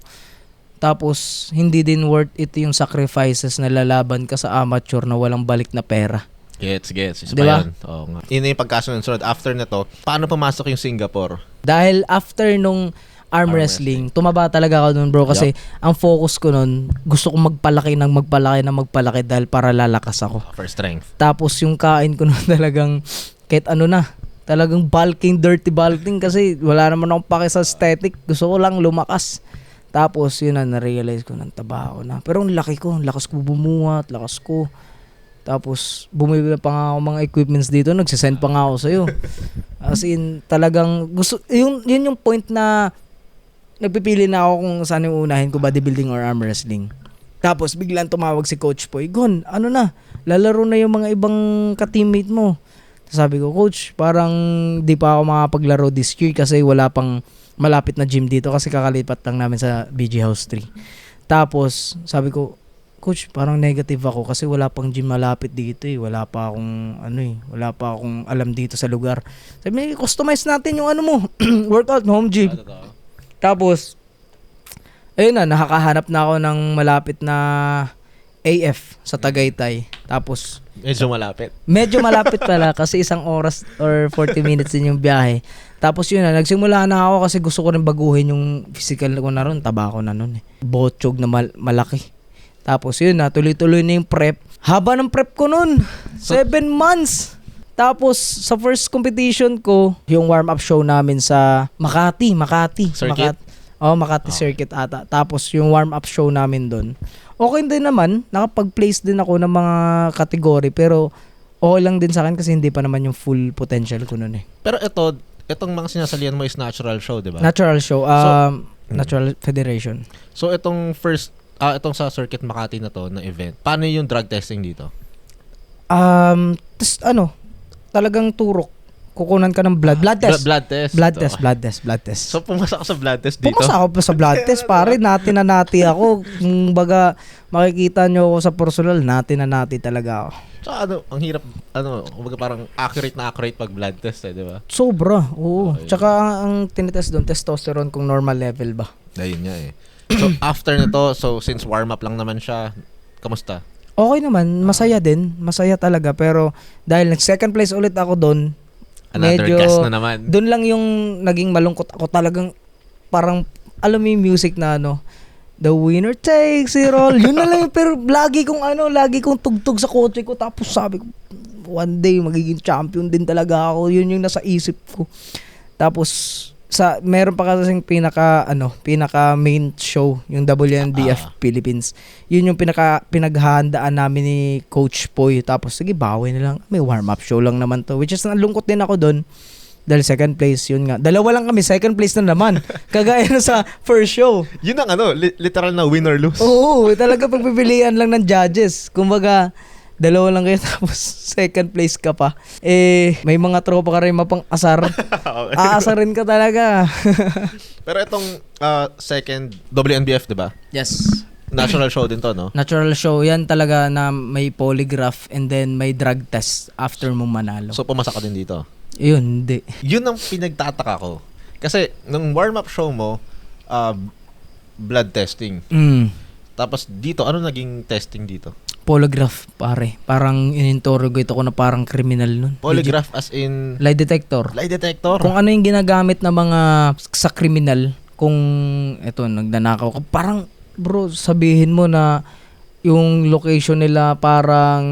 Tapos, hindi din worth it yung sacrifices na lalaban ka sa amateur na walang balik na pera. Gets. Isa Diba? pa yun. Oo nga. Yun na yung pagkasunod. After na to, paano pumasok yung Singapore? Dahil after nung arm wrestling, tumaba talaga ako nun, bro, kasi ang focus ko nun, gusto kong magpalaki dahil para lalakas ako. For strength. Tapos yung kain ko nun talagang kahit talagang dirty bulking kasi wala naman akong pake sa aesthetic, gusto ko lang lumakas. Tapos yun na, na-realize ko ng taba ako na. Pero ang lakas ko bumuhat, Tapos bumili pa nga ako mga equipments dito, nagsisend pa nga ako sa'yo. As in, talagang yun yung point na nagpipili na ako kung saan yung unahin ko, bodybuilding or arm wrestling. Tapos biglang tumawag si Coach Poy, Gon, lalaro na yung mga ibang ka-teammate mo. Sabi ko, Coach, parang di pa ako makapaglaro this year kasi wala pang malapit na gym dito kasi kakalipat lang namin sa BG House 3. Tapos sabi ko, Coach, parang negative ako kasi wala pang gym malapit dito eh. Wala pa akong alam dito sa lugar. Sabi, customize natin yung workout home gym. Tapos, ayun na, nakakahanap na ako ng malapit na AF sa Tagaytay. Tapos, Medyo malapit pala kasi 1 oras or 40 minutes din yung biyahe. Tapos yun na, nagsimula na ako kasi gusto ko rin baguhin yung physical ko na ron. Taba ko na nun eh. Botchog na malaki. Tapos yun na, tuloy-tuloy na yung prep. Haba ng prep ko nun. 7 months. Tapos, sa first competition ko, yung warm-up show namin sa Makati. Circuit? Makati Circuit ata. Tapos, yung warm-up show namin doon. Okay din naman. Nakapag-place din ako ng mga kategory. Pero, okay lang din sa akin kasi hindi pa naman yung full potential ko noon eh. Pero ito itong mga sinasalihan mo is natural show, di ba? Natural show. Natural Federation. So, itong itong sa Circuit Makati na to, na event, paano yung drug testing dito? Talagang turok. Kukunan ka ng blood test. Blood test. Blood test. So, pumasa ka sa blood test dito? Pumasa ako pa sa blood test, pare. Nati ako. Kung baga, makikita nyo ako sa personal, nati talaga ako. So, ang hirap, kumbaga parang accurate pag blood test, di ba? Sobra, oo. Okay. Tsaka ang tinitest doon, testosterone kung normal level ba. Ayun nga eh. So, after nito, since warm up lang naman siya, kamusta? Okay naman, masaya din. Masaya talaga. Pero dahil nag-second place ulit ako doon, Another medyo, cast na naman. doon lang yung naging malungkot ako. Talagang parang, alam mo yung music na the winner takes it all. Yun na lang. Pero lagi kong tugtog sa kotse ko. Tapos sabi ko, one day magiging champion din talaga ako. Yun yung nasa isip ko. Tapos, meron pa kasing pinaka main show, yung WNBF Philippines. Yun yung pinaghahandaan namin ni Coach Poy. Tapos sige, bawi na lang. May warm up show lang naman to. Which is nalungkot din ako doon. Dahil second place, yun nga. Dalawa lang kami, second place na naman. Kagaya na sa first show. Yun ang literal na win or lose. Oo, talaga pagpipilian lang ng judges. Kumbaga, dalawa lang kayo tapos second place ka pa. May mga tropa ka rin mapang-asar. Aasarin ka talaga. Pero itong second WNBF, di ba? Yes. Natural show din to, no? Natural show. Yan talaga na may polygraph and then may drug test after mong manalo. So, pumasa ka din dito? Yun, hindi. Yun ang pinagtataka ko. Kasi, nung warm-up show mo, blood testing. Tapos dito, ano naging testing dito? Polygraph, pare. Parang in-interrogate ako na parang criminal nun. Polygraph as in? Lie detector. Lie detector? Kung ano yung ginagamit na mga sa criminal, kung nagnanakaw ka, parang bro, sabihin mo na yung location nila parang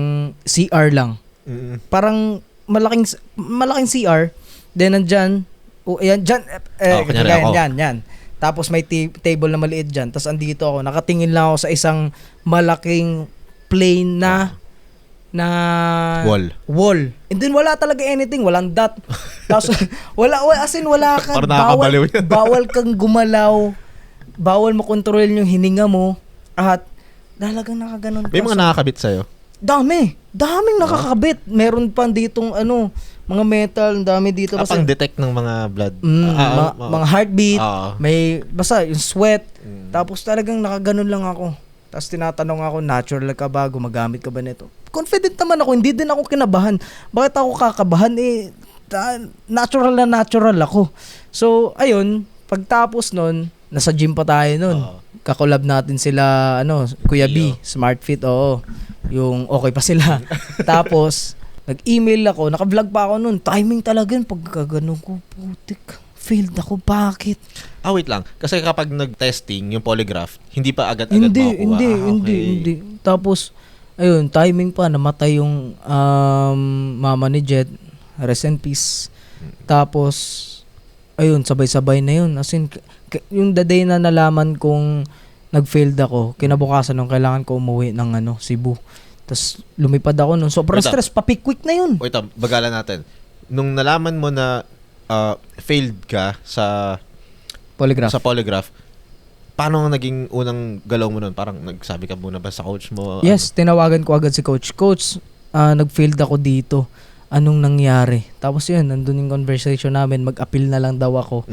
CR lang. Parang malaking CR, then nandyan, yan. Tapos may table na maliit dyan. Tapos andito ako, nakatingin lang ako sa isang malaking plain na wall. And then wala talaga anything, walang dot. Tapos wala kang bawal kang gumalaw. Bawal mo kontrol yung hininga mo at talagang nakaganon ka. May mga nakakabit sa'yo? Daming nakakabit. Meron pa ditong mga metal, dami dito kasi pang-detect ng mga blood. Mga heartbeat, may basta yung sweat. Tapos talagang nakaganon lang ako. Tapos tinatanong ako, natural ka ba? Gumagamit ka ba nito? Confident naman ako, hindi din ako kinabahan. Bakit ako kakabahan? Natural ako. So, ayun, pagtapos nun, nasa gym pa tayo nun. Kakolab natin sila, Kuya B, Smart Fit, oo. Yung okay pa sila. Tapos, nag-email ako, naka-vlog pa ako nun. Timing talaga yun, pagkagano ko, putik. Failed ako, bakit? Wait lang. Kasi kapag nag-testing, yung polygraph, hindi pa agad-agad makukuha. Hindi. Tapos, ayun, timing pa, namatay yung mama ni Jet, rest in peace. Tapos, ayun, sabay-sabay na yun. As in, yung the day na nalaman kong nag-failed ako, kinabukasan nung kailangan ko umuwi ng Cebu. Tapos, lumipad ako nun. Sobrang stress, papikwik na yun. Wait, bagalan natin. Nung nalaman mo na failed ka sa polygraph, paano ang naging unang galaw mo nun? Parang nagsabi ka muna ba sa coach mo? Yes, tinawagan ko agad si coach. Coach, nag-failed ako dito. Anong nangyari? Tapos yun, nandun yung conversation namin, mag-appeal na lang daw ako.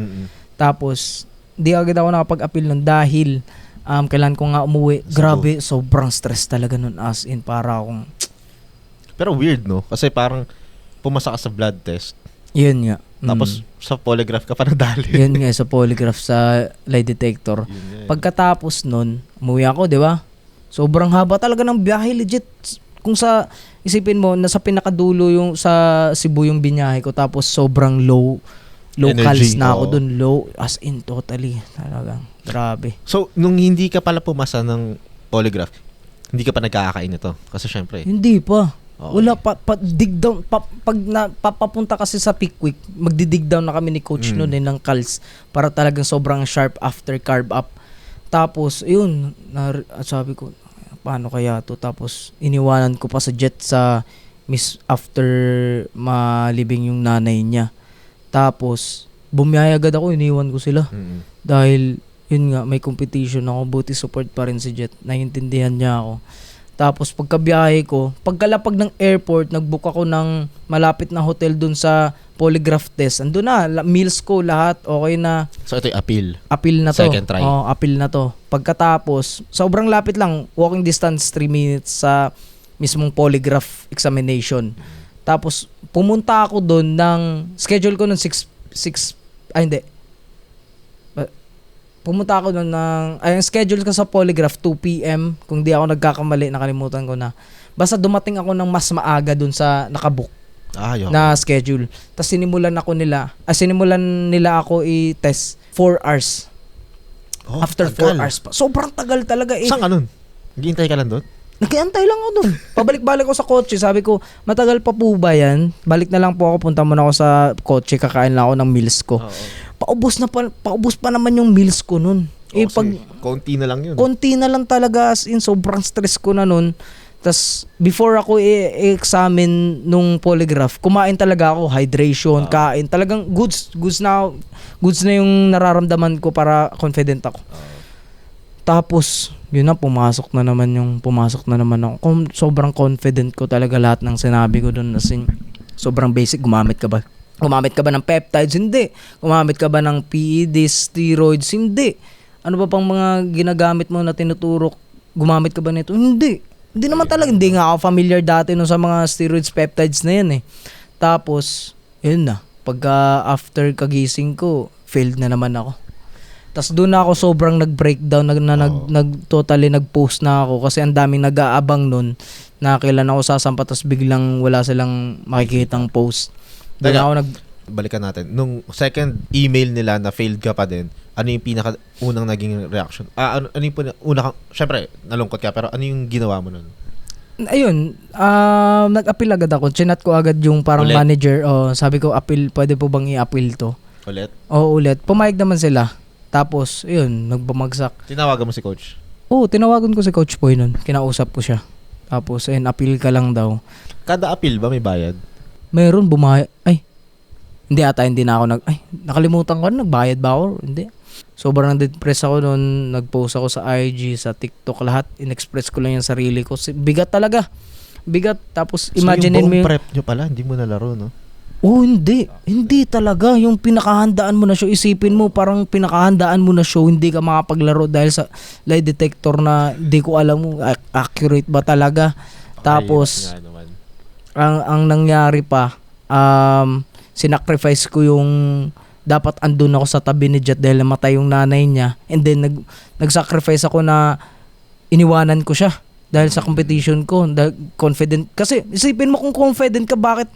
Tapos, di agad ako nakapag-appeal nun dahil kailan ko nga umuwi. Grabe, sobrang stress talaga nun as in para akong... Pero weird, no? Kasi parang pumasa ka sa blood test. Yun nga. Tapos sa polygraph ka pa nadali. Yun nga, sa polygraph, sa lie detector. Pagkatapos nun, umuwi ako, di ba? Sobrang haba talaga ng biyahe, legit. Kung isipin mo, nasa pinakadulo yung sa Cebu yung binyahe ko, tapos sobrang low cals na ako dun. Low, as in totally. Talagang, grabe. So, nung hindi ka pala pumasa ng polygraph, hindi ka pa nagkakain nito? Kasi syempre. Hindi pa. Okay. Wala dig down papunta kasi sa Pickwick, magdi-dig down na kami ni coach noon ng cals para talagang sobrang sharp after carb up. Tapos yun, sabi ko paano kaya to, tapos iniwanan ko pa sa jet sa after malibing yung nanay niya. Tapos, bumiyaya agad ako, iniwan ko sila. Dahil, yun nga, may competition ako. Buti support pa rin si Jet. Naiintindihan niya ako. Tapos, pagkabiyahe ko, pagkalapag ng airport, nagbook ako ng malapit na hotel dun sa polygraph test. Andun na, meals ko, lahat, okay na. So, ito yung appeal. Appeal na to. Second try. Oo, appeal na to. Pagkatapos, sobrang lapit lang, walking distance 3 minutes sa mismong polygraph examination. Tapos, pumunta ako doon ng, schedule ko ng 6, pumunta ako doon ng, ang schedule ko sa polygraph, 2 p.m. Kung di ako nagkakamali, nakalimutan ko na. Basta dumating ako ng mas maaga doon sa nakabook na schedule. Tapos sinimulan nila ako i-test 4 hours. After 4 hours pa. Sobrang tagal talaga eh. Saan ka nun? Naghihintay ka lang doon? Nag-iantay lang ako dun. Pabalik-balik ako sa kotse. Sabi ko, matagal pa po ba yan? Balik na lang po ako. Punta muna ako sa kotse. Kakain lang ako ng meals ko. Paubos pa naman yung meals ko nun. Konti na lang yun. Konti na lang talaga. As in, sobrang stress ko na nun. Tas before ako i-examine nung polygraph, kumain talaga ako. Hydration, kain. Talagang goods na yung nararamdaman ko para confident ako. Tapos, yun na, pumasok na naman ako. Sobrang confident ko talaga lahat ng sinabi ko doon. As in, sobrang basic. Gumamit ka ba ng peptides? Hindi. Gumamit ka ba ng PEDs, steroids? Hindi. Ano ba pang mga ginagamit mo na tinuturo? Gumamit ka ba nito? Hindi. Hindi naman talaga. Hindi nga ako familiar dati no sa mga steroids, peptides na yan eh. Tapos, yun na. Pagka after kagising ko, failed na naman ako. Tapos doon na ako sobrang nag-breakdown, totally nag-post na ako kasi ang daming nag-aabang nun na kailan ako sasampa tapos biglang wala silang makikitang post. Doon ako Balikan natin. Nung second email nila na failed ka pa din, ano yung pinaka-unang naging reaction? Ano yung syempre, nalungkot ka, pero ano yung ginawa mo nun? Ayun, nag-appeal agad ako. Chinat ko agad yung parang ulit? Manager. Sabi ko, pwede po bang i-appeal to? Ulit? Oo, ulit. Pumayag naman sila. Tapos, yun, nagbamagsak. Tinawagan mo si coach? Oo, tinawagan ko si Coach Boy nun. Kinausap ko siya. Tapos, appeal ka lang daw. Kada appeal ba may bayad? Meron, hindi na ako nakalimutan ko, nagbayad ba ako? Hindi. Sobrang na-depress ako noon, nag-post ako sa IG, sa TikTok, lahat, in-express ko lang yung sarili ko. Bigat talaga. Bigat. Tapos, imagine mo yung prep nyo pala, hindi mo nalaro, no? Oh, hindi. Hindi talaga. Yung pinakahandaan mo na show, isipin mo, parang pinakahandaan mo na show, hindi ka makapaglaro dahil sa lie detector na hindi ko alam mo, accurate ba talaga. Tapos, ang nangyari pa, sinacrifice ko yung dapat andun ako sa tabi ni Jet dahil namatay yung nanay niya. And then, nag-sacrifice ako na iniwanan ko siya dahil sa competition ko. Confident. Kasi, isipin mo kung confident ka, bakit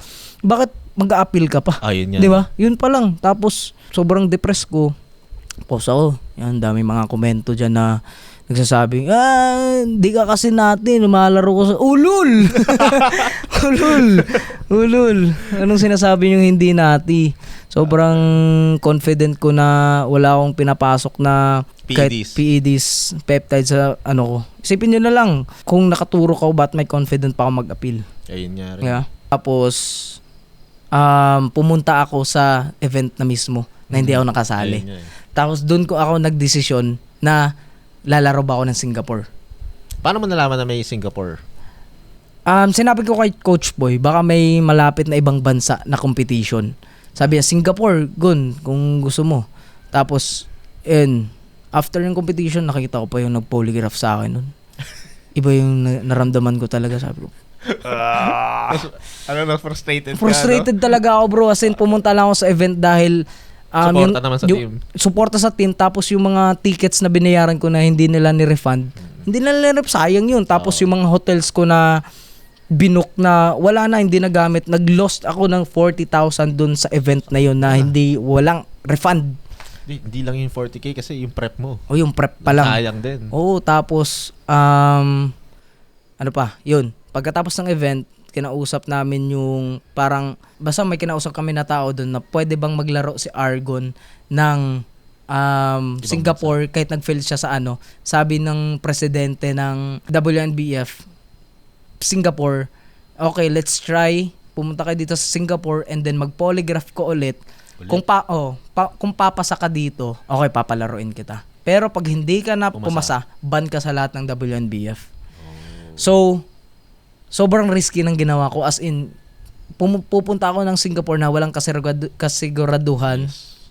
mag-a-appeal ka pa? Yun yan. Di ba? Yun pa lang. Tapos, sobrang depressed ko. Post ako. Yan, dami mga komento dyan na nagsasabing, di ka kasi natin, lumalaro ko sa, ulul! Ulul! Anong sinasabi yung hindi nati? Sobrang confident ko na wala akong pinapasok na PEDs, peptides sa ano ko. Isipin nyo na lang, kung nakaturo ka, ba't may confident pa ako mag-appeal? Ayun nga rin. Yeah. Tapos, pumunta ako sa event na mismo na hindi ako nakasali. Tapos doon ko ako nagdesisyon na lalaro ba ako ng Singapore. Paano mo nalaman na may Singapore? Sinabi ko kay Coach Boy, baka may malapit na ibang bansa na competition. Sabi niya, Singapore, Gun, kung gusto mo. Tapos, after yung competition, nakita ko pa yung nag-polygraph sa akin nun. Iba yung naramdaman ko talaga, sabi ko. Frustrated ka, Frustrated talaga ako, bro. As in, pumunta lang ako sa event dahil suporta naman sa team. Suporta sa team. Tapos yung mga tickets na binayaran ko na hindi nila ni-refund. Hindi nila ni-refund. Sayang yun. Tapos yung mga hotels ko na binook na wala na, hindi nagamit. Nag-lost ako ng 40,000 dun sa event na yun na walang refund. Hindi lang yung 40K kasi yung prep mo. Yung prep pa lang. Sayang din. Tapos, yun. Pagkatapos ng event, kinausap namin yung parang, basta may kinausap kami na tao doon na pwede bang maglaro si Argon ng Singapore kahit nag-fail siya sa sabi ng presidente ng WNBF, Singapore, okay, let's try, pumunta kayo dito sa Singapore and then mag-polygraph ko ulit Ulit? Kung papasa ka dito, okay, papalaruin kita. Pero pag hindi ka na pumasa, ban ka sa lahat ng WNBF. So, sobrang risky ng ginawa ko. As in, pupunta ako ng Singapore na walang kasiguraduhan.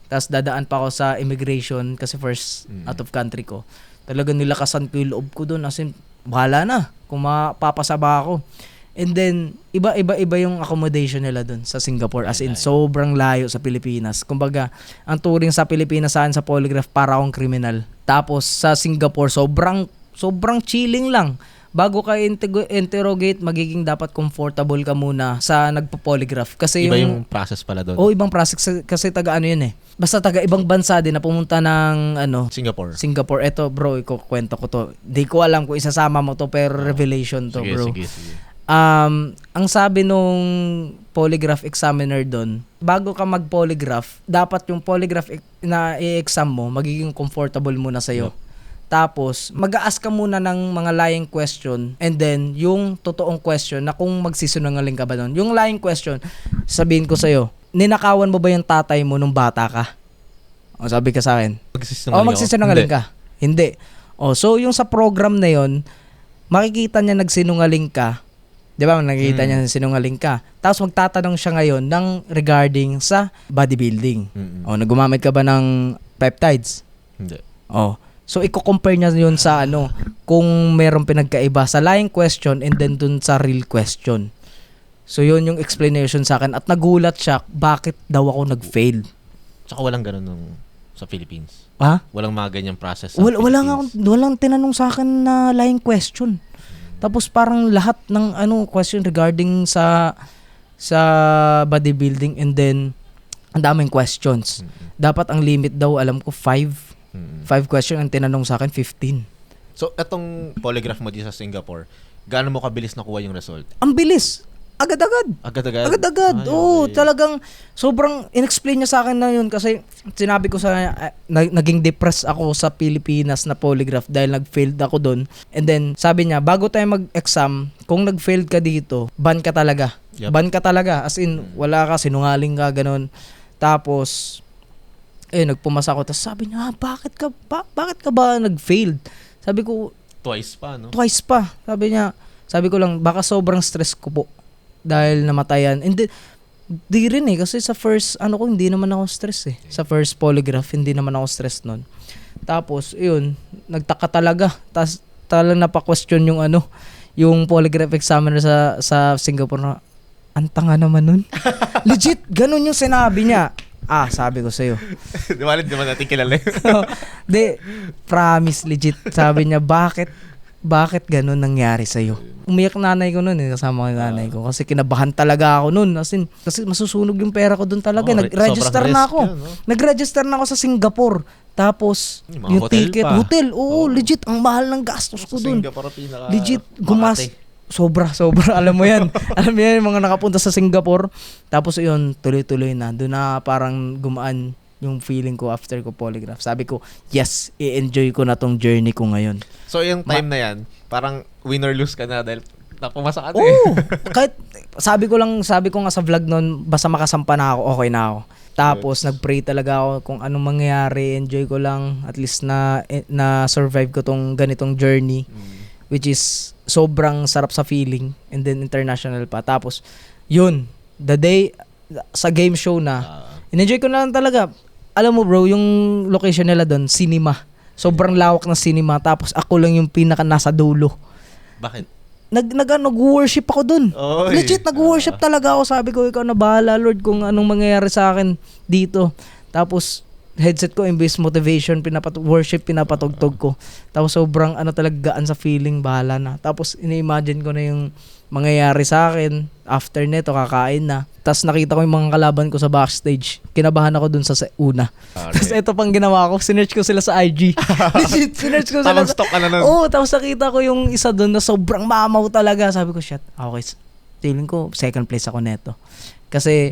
Tapos dadaan pa ako sa immigration kasi first out of country ko. Talagang nilakasan ko yung loob ko doon. As in, bahala na kung mapapasa ba ako. And then, iba yung accommodation nila doon sa Singapore. As in, sobrang layo sa Pilipinas. Kumbaga, ang touring sa Pilipinas saan sa polygraph, para akong kriminal. Tapos sa Singapore, sobrang chilling lang. Bago ka interrogate, magiging dapat comfortable ka muna sa nagpo-polygraph. Kasi iba yung process pala doon. Ibang process kasi taga ano yun eh. Basta taga ibang bansa din na pumunta ng Singapore. Eto bro, ikukwento ko to. Di ko alam kung isasama mo to pero revelation to, bro. Sige. Ang sabi nung polygraph examiner doon, bago ka mag-polygraph, dapat yung polygraph na i-exam mo, magiging comfortable muna sa'yo. Yep. Tapos, mag-a-ask ka muna ng mga lying question and then, yung totoong question na kung magsisinungaling ka ba doon. Yung lying question, sabihin ko sa'yo, ninakawan mo ba yung tatay mo nung bata ka? O, sabi ka sa akin. Magsisinungaling ka. Hindi. So yung sa program na yon, makikita niya nagsinungaling ka. Di ba? Nakikita niya sinungaling ka. Tapos magtatanong siya ngayon ng regarding sa bodybuilding. Nagumamit ka ba ng peptides? Hindi. So, i-compare niya yun sa kung merong pinagkaiba sa lying question and then dun sa real question. So, yun yung explanation sa akin. At nagulat siya, bakit daw ako nag-fail. Tsaka walang ganun sa Philippines. Ha? Walang mga ganyang process sa walang tinanong sa akin na lying question. Tapos parang lahat ng question regarding sa bodybuilding and then ang daming questions. Dapat ang limit daw, alam ko, 5 question ang tinanong sa akin, 15. So, etong polygraph mo dito sa Singapore, gaano mo kabilis nakuha yung result? Ang bilis. Agad-agad. Agad-agad? Okay. Talagang sobrang in-explain niya sa akin na yun kasi sinabi ko sa naging depressed ako sa Pilipinas na polygraph dahil nag-failed ako doon. And then, sabi niya, bago tayo mag-exam, kung nag-failed ka dito, ban ka talaga. Yep. Ban ka talaga. As in, wala ka, sinungaling ka, ganun. Tapos, nagpumasa ako. Tapos sabi niya, bakit ka ba nag-failed? Sabi ko, Twice pa, no? Twice pa. Sabi ko lang, baka sobrang stress ko po dahil namatayan. And then, di rin kasi sa first, hindi naman ako stress eh. Sa first polygraph, hindi naman ako stress nun. Tapos, nagtaka talaga. Tapos, talagang napa-question yung polygraph examiner sa Singapore na, antanga naman nun. Legit, ganun yung sinabi niya. Sabi ko sa'yo. Di naman natin kilala yun. Promise, legit. Sabi niya, bakit ganun nangyari sa'yo? Umiyak nanay ko nun kasama ko nanay ko. Kasi kinabahan talaga ako nun. Kasi masusunog yung pera ko dun talaga. Nag-register na ako. Nag-register na ako sa Singapore. Tapos, yung ticket, hotel. Legit, ang mahal ng gastos ko dun. Legit, Sobra. Alam mo yan, yung mga nakapunta sa Singapore. Tapos tuloy-tuloy na. Doon na parang gumaan yung feeling ko after ko polygraph. Sabi ko, yes, i-enjoy ko na tong journey ko ngayon. So yung time na yan, parang win or lose ka na dahil napumasa ka na Kahit sabi ko nga sa vlog noon, basta makasampa na ako, okay na ako. Tapos nag-pray talaga ako kung anong mangyayari, enjoy ko lang, at least na survive ko tong ganitong journey. Which is sobrang sarap sa feeling, and then international pa. Tapos the day sa game show na, in-enjoy ko na lang talaga. Alam mo bro, yung location nila doon, cinema. Sobrang lawak ng cinema, tapos ako lang yung pinaka nasa dulo. Bakit? Nag-worship ako doon. Legit, nag-worship talaga ako. Sabi ko, ikaw na bahala Lord kung anong mangyayari sa akin dito. Tapos headset ko, imbes motivation, worship, pinapatugtog ko. Tapos sobrang talaga gaan sa feeling, bahala na. Tapos ini-imagine ko na yung mangyayari sa akin. After neto, kakain na. Tapos nakita ko yung mga kalaban ko sa backstage. Kinabahan ako dun sa una. Tapos ito pang ginawa ko, sinerch ko sila sa IG. Legit, sinerch ko sila. Tamang stock ka na nun. Tapos nakita ko yung isa dun na sobrang mamaw talaga. Sabi ko, shit, okay. Feeling ko, second place ako neto. Kasi,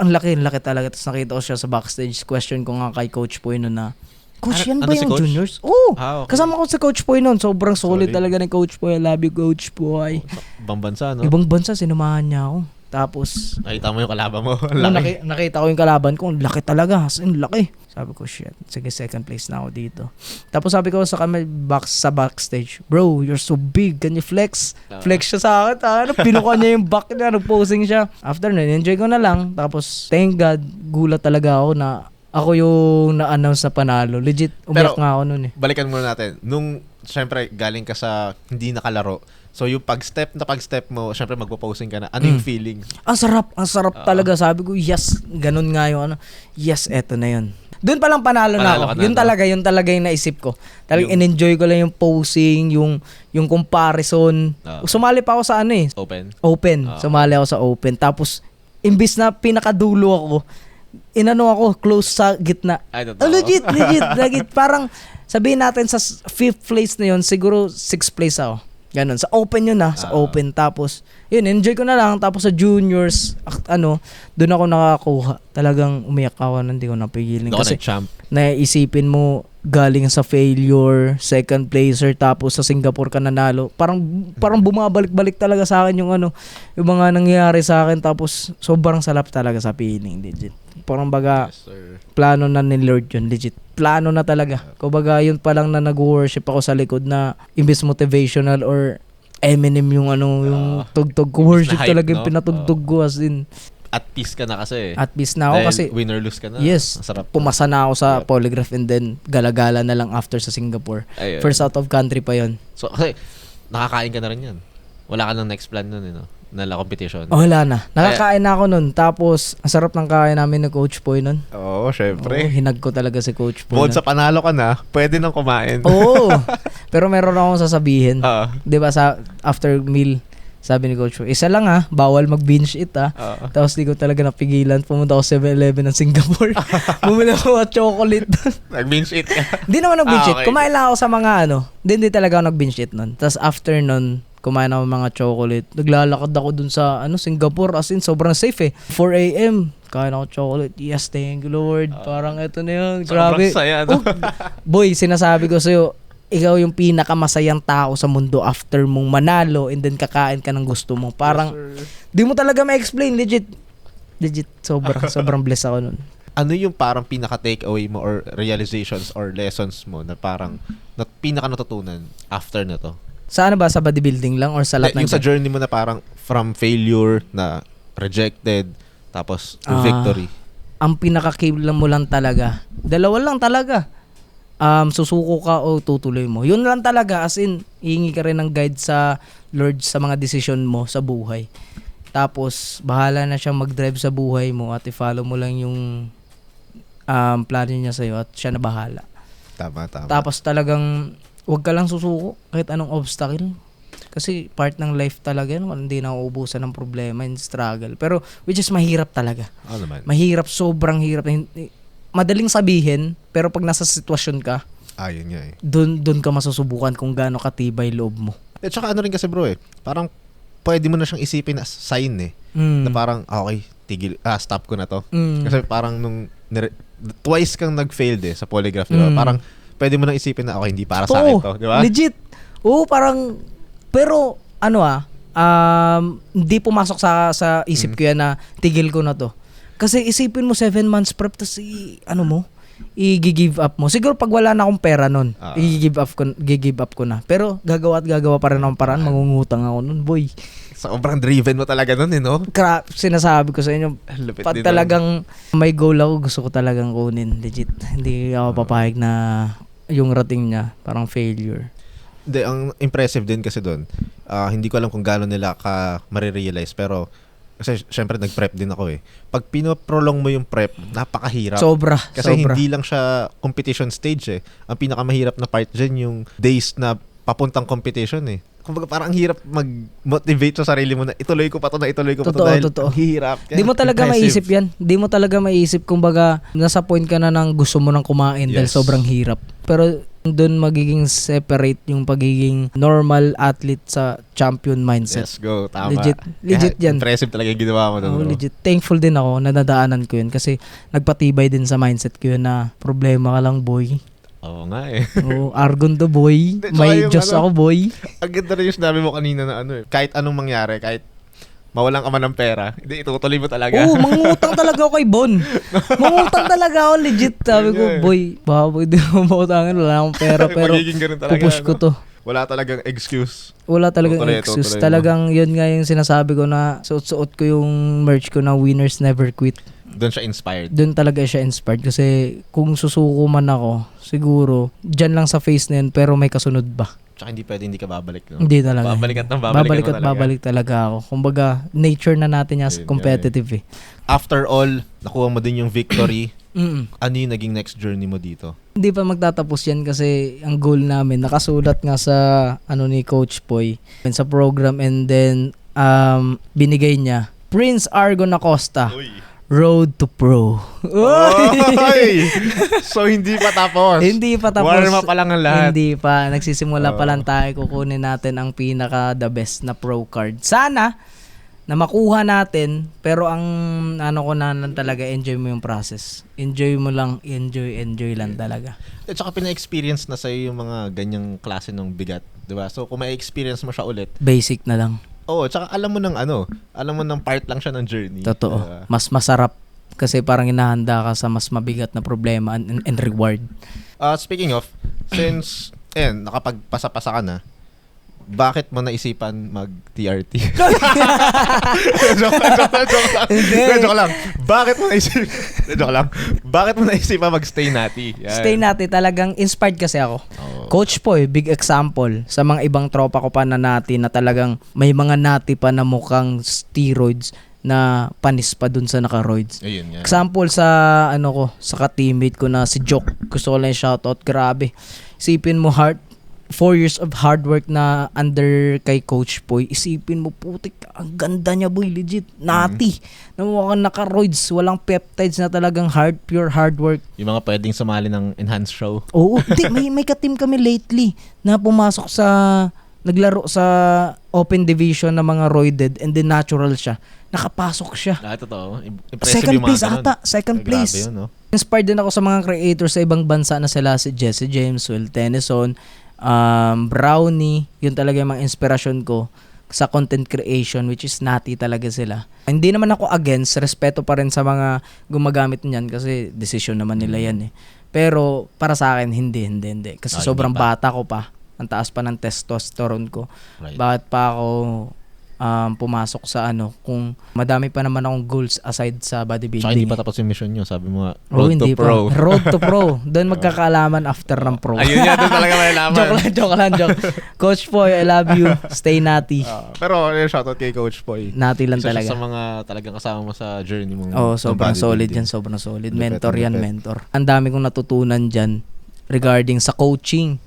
ang laki talaga. Tapos nakita ko siya sa backstage. Question ko nga kay Coach Poy noon na, Coach, yan ba yung juniors? Okay. Kasama ko sa Coach Poy noon. Sobrang solid talaga ni Coach Poy. I love you, Coach Poy. Ibang bansa, no? Ibang bansa, sinumahan niya ako. Tapos, Nakita mo yung kalaban mo. nung Laki. nakita ko yung kalaban ko, ang laki talaga. As in, laki. Sabi ko, shit. Sige, second place na ako dito. Tapos sabi ko sa backstage, bro, you're so big. Can you flex? Flex siya sa akin. Ano, pinuka niya yung back niya. Nag-posing siya. After nun, enjoy ko na lang. Tapos, thank God, gulat talaga ako na ako yung na-announce na panalo. Legit, umiyak Pero, nga ako nun eh. Balikan muna natin. Nung, syempre, galing ka sa hindi nakalaro. So, yung pag-step mo, syempre magpo-posing ka na. Ano yung feeling? Ang sarap talaga. Sabi ko, yes, ganun nga yung ano. Yes, eto na yun. Doon pa lang panalo na Panalo ako. ka na, Yun talaga yung naisip ko. Talagang Yung- in-enjoy ko lang yung posing, yung comparison. Sumali pa ako sa ano eh, open. Sumali ako sa open. Tapos, imbis na pinakadulo ako, inano ako, close sa gitna. Ay, totoo. Oh, legit. Parang, sabihin natin sa 5th place na yun, siguro 6th place ako. Ganun. Sa open yun sa open. Tapos, yun, enjoy ko na lang. Tapos sa juniors, doon ako nakakuha. Talagang umiyak ako, hindi ko napigilin. Doon Kasi champ. naisipin mo, galing sa failure, second placer, tapos sa Singapore ka nanalo. Parang bumabalik-balik talaga sa akin yung mga nangyayari sa akin. Tapos, sobrang sarap talaga sa feeling, legit. Parang baga, Yes, sir. plano na ni Lord yun, legit. Plano na talaga. Kumbaga, yun pa lang na nag-worship ako sa likod na imbis motivational or Eminem yung yung tugtog ko. Worship hype, talaga yung no? pinatugtog ko as in. At peace ka na kasi. At least na ako Dahil kasi, win or lose ka na. yes, Ang sarap. pumasa na ako sa polygraph and then galagala na lang after sa Singapore. Ayun. First out of country pa yon. So, kasi, nakakain ka na rin yan. Wala ka nang next plan nun, na la competition. Wala na. Nakakain na ako nun. Tapos, ang sarap ng kain namin ni Coach Poy nun. Oo, syempre. Hinag ko talaga si Coach Poy. Bukod sa panalo ka na, pwede nang kumain. Oo. Pero meron akong sasabihin. Oo. 'Di ba sa after meal, sabi ni Coach Poy, isa lang bawal mag-binge eat Tapos di ko talaga napigilan. Pumunta ako 7-Eleven ng Singapore. Bumili ako ng chocolate. Nag-binge eat ka. Di naman nag-binge eat. Okay. Kumain lang ako sa mga Hindi talaga ako nag-binge eat nun. Tapos after nun, kumain ako ng mga chocolate. Naglalakad ako dun sa Singapore. As in, sobrang safe 4 a.m. Kain ako chocolate. Yes, thank you Lord. Parang eto na yun. Grabe. Sobrang saya, Boy, sinasabi ko sa'yo, ikaw yung pinakamasayang tao sa mundo after mong manalo and then kakain ka ng gusto mo. Parang, di mo talaga ma-explain. Legit, sobrang blessed ako nun. Ano yung parang pinaka-takeaway mo or realizations or lessons mo na parang pinaka-natutunan after na to? Sa ba? Sa bodybuilding lang or sa lahat Yung sa journey mo na parang from failure na rejected tapos victory. Ang pinakakailan mo lang talaga, dalawa lang talaga. Susuko ka o tutuloy mo. Yun lang talaga, as in, hihingi ka rin ng guide sa Lord sa mga desisyon mo sa buhay. Tapos, bahala na siyang mag-drive sa buhay mo at i-follow mo lang yung plano niya sa'yo at siya na bahala. Tama. Tapos talagang, huwag ka lang susuko kahit anong obstacle. Kasi part ng life talaga yun, hindi na uubusan ng problema and struggle. Pero, which is mahirap talaga. Ano naman? Mahirap, sobrang hirap. Madaling sabihin, pero pag nasa sitwasyon ka, Yun nga doon ka masusubukan kung gaano katibay loob mo. At saka ano rin kasi bro parang pwede mo na siyang isipin as sign na parang okay, stop ko na to. Kasi parang nung twice kang nag-fail sa polygraph, diba? Parang pwede mo nang isipin na okay, hindi para sa akin to, di ba? Legit. Oo, parang pero hindi pumasok sa isip ko yan na tigil ko na to. Kasi isipin mo 7 months prep tas i-give up mo. Siguro pag wala na akong pera nun, i-give up ko na. Pero gagawa pa rin akong paraan, mangungutang ako nun, boy. Sobrang driven mo talaga nun no? Sinasabi ko sa inyo, Lupit pag din talagang may goal ako, gusto ko talagang kunin. Legit. Hindi ako papayag na yung rating niya, parang failure. Hindi, ang impressive din kasi doon, hindi ko alam kung gaano nila ka marirealize, pero kasi syempre nag-prep din ako Pag pinoprolong mo yung prep, napakahirap. Sobra. Kasi hindi lang siya competition stage Ang pinakamahirap na part dyan yung days na papuntang competition Kumbaga parang ang hirap mag-motivate sa sarili mo na ituloy ko pa to dahil Totoo. ang hirap. Di mo talaga Impressive. maisip yan. Di mo talaga maisip kumbaga nasa point ka na ng gusto mo nang kumain dahil sobrang hirap. Pero doon magiging separate yung pagiging normal athlete sa champion mindset. Let's go, tama. Legit yan. Impressive talaga yung ginawa mo doon. Legit. Thankful din ako na nadaanan ko yun kasi nagpatibay din sa mindset ko yun na problema ka lang boy. Oo nga Argon to boy. Tsaka May yung Diyos ako boy. Ang ganda rin yung sinabi mo kanina na kahit anong mangyari, kahit mawalan ka man ng pera, hindi, itutuloy mo talaga. Oo, mangutang talaga ako kay Bon. Mangutang talaga ako legit. Sabi ko, boy, baboy, di mo mautangin. Wala akong pera, pero Magiging ganun talaga, pupush ko to. Wala talagang excuse. Wala talagang Tutuloy, excuse. tutuloy mo. Talagang yun nga yung sinasabi ko na suot-suot ko yung merch ko na winners never quit. Doon siya inspired. Doon talaga siya inspired kasi kung susuko man ako, siguro, dyan lang sa face na yun pero may kasunod ba? Tsaka hindi ka babalik. No? Hindi talaga. Babalik at babalik talaga ako. Kumbaga, nature na natin as Ayun, competitive eh. After all, nakuha mo din yung victory. Mm. Ano yung naging next journey mo dito? Hindi pa magtatapos yan kasi ang goal namin, nakasulat nga sa ni Coach Poy, sa program, and then binigay niya, Prince Argon Acosta, Road to Pro. Oy! So, hindi pa tapos. Hindi pa tapos. Warm up pa lang ang lahat. Hindi pa. Nagsisimula pa lang tayo. Kukunin natin ang pinaka the best na pro card. Sana na makuha natin, pero ang ko na lang talaga, enjoy mo yung process. Enjoy mo lang, enjoy lang talaga. At saka pina-experience na sa'yo yung mga ganyang klase ng bigat. Diba? So, kung may-experience mo siya ulit, Basic na lang. oo, tsaka alam mo ng part lang siya ng journey. Totoo. Diba? Mas masarap kasi parang inahanda ka sa mas mabigat na problema and reward. Speaking of, since nakapagpasa-pasa ka na, bakit mo naisipan mag-TRT? Joke lang. Bakit mo naisipan mag-stay nati? Yan. Stay natin, talagang inspired kasi ako. Oh. Coach Poy, big example sa mga ibang tropa ko pa na nati na talagang may mga nati pa na mukhang steroids na panis pa dun sa naka-roids. Ayun yan. Example sa sa ka-teammate ko na si Joke. Gusto ko lang shoutout, grabe. Isipin mo 4 years of hard work na under kay Coach Poy. Isipin mo, putik, ang ganda niya boy, legit. Nati. Na mukhang naka-roids, walang peptides na talagang pure hard work. Yung mga pwedeng sumali ng enhanced show. Oo, hindi, may ka-team kami lately na pumasok naglaro sa open division na mga roided and then natural siya. Nakapasok siya. Totoo. Impressive Second yung mga place ganun. ata. Second place. Grabe yun, no? Inspired din ako sa mga creators sa ibang bansa na sila si Jesse James, Will Tennyson, Brownie. Yun talaga yung mga inspirasyon ko sa content creation, which is nati talaga sila. Hindi naman ako against, respeto pa rin sa mga gumagamit niyan kasi decision naman nila yan eh. Pero para sa akin, hindi. Kasi sobrang hindi pa. bata ko pa. Ang taas pa ng testosterone ko. Right. Bakit pa ako pumasok sa kung madami pa naman akong goals aside sa bodybuilding. Tsaka hindi pa tapos yung mission nyo. Sabi mo nga, Road road to pro. Road to pro. Doon magkakaalaman after ng pro. Ayun yan, doon talaga may laman. joke lang. Coach Poy, I love you. Stay nati. Pero shoutout kay Coach Poy. Nati lang Isa siya talaga. sa mga talagang kasama mo sa journey mo. Sobrang solid yan. Sobrang solid. Mentor yan, mentor. Ang dami kong natutunan dyan regarding sa coaching.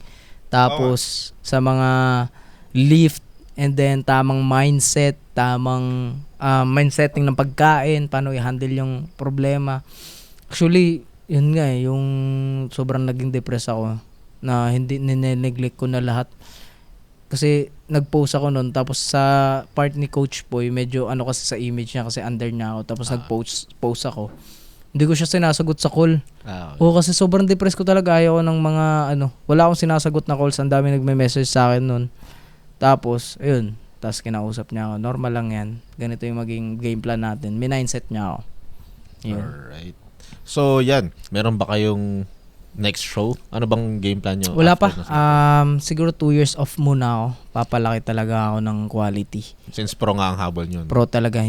Tapos sa mga lift, and then tamang mindset, tamang mindsetting ng pagkain, paano i-handle yung problema. Actually, yun nga yung sobrang naging depressed ako na hindi nineglect ko na lahat. Kasi nag-post ako noon, tapos sa part ni Coach Poy, medyo kasi sa image niya kasi under niya ako, tapos nag-post ako. Hindi ko siya sinasagot sa call. Oo, kasi sobrang depressed ko talaga. Ayaw ko ng mga wala akong sinasagot na calls. Ang dami nagme-message sa akin noon. Tapos, ayun. Tapos kinausap niya ako. Normal lang yan. Ganito yung maging game plan natin. Minindset niya ako. Yun. Alright. So, yan. Meron ba kayong next show? Ano bang game plan nyo? Wala pa. after na Siguro 2 years off muna ako. Papalaki talaga ako ng quality. Since pro nga ang habol nyo. Pro talaga.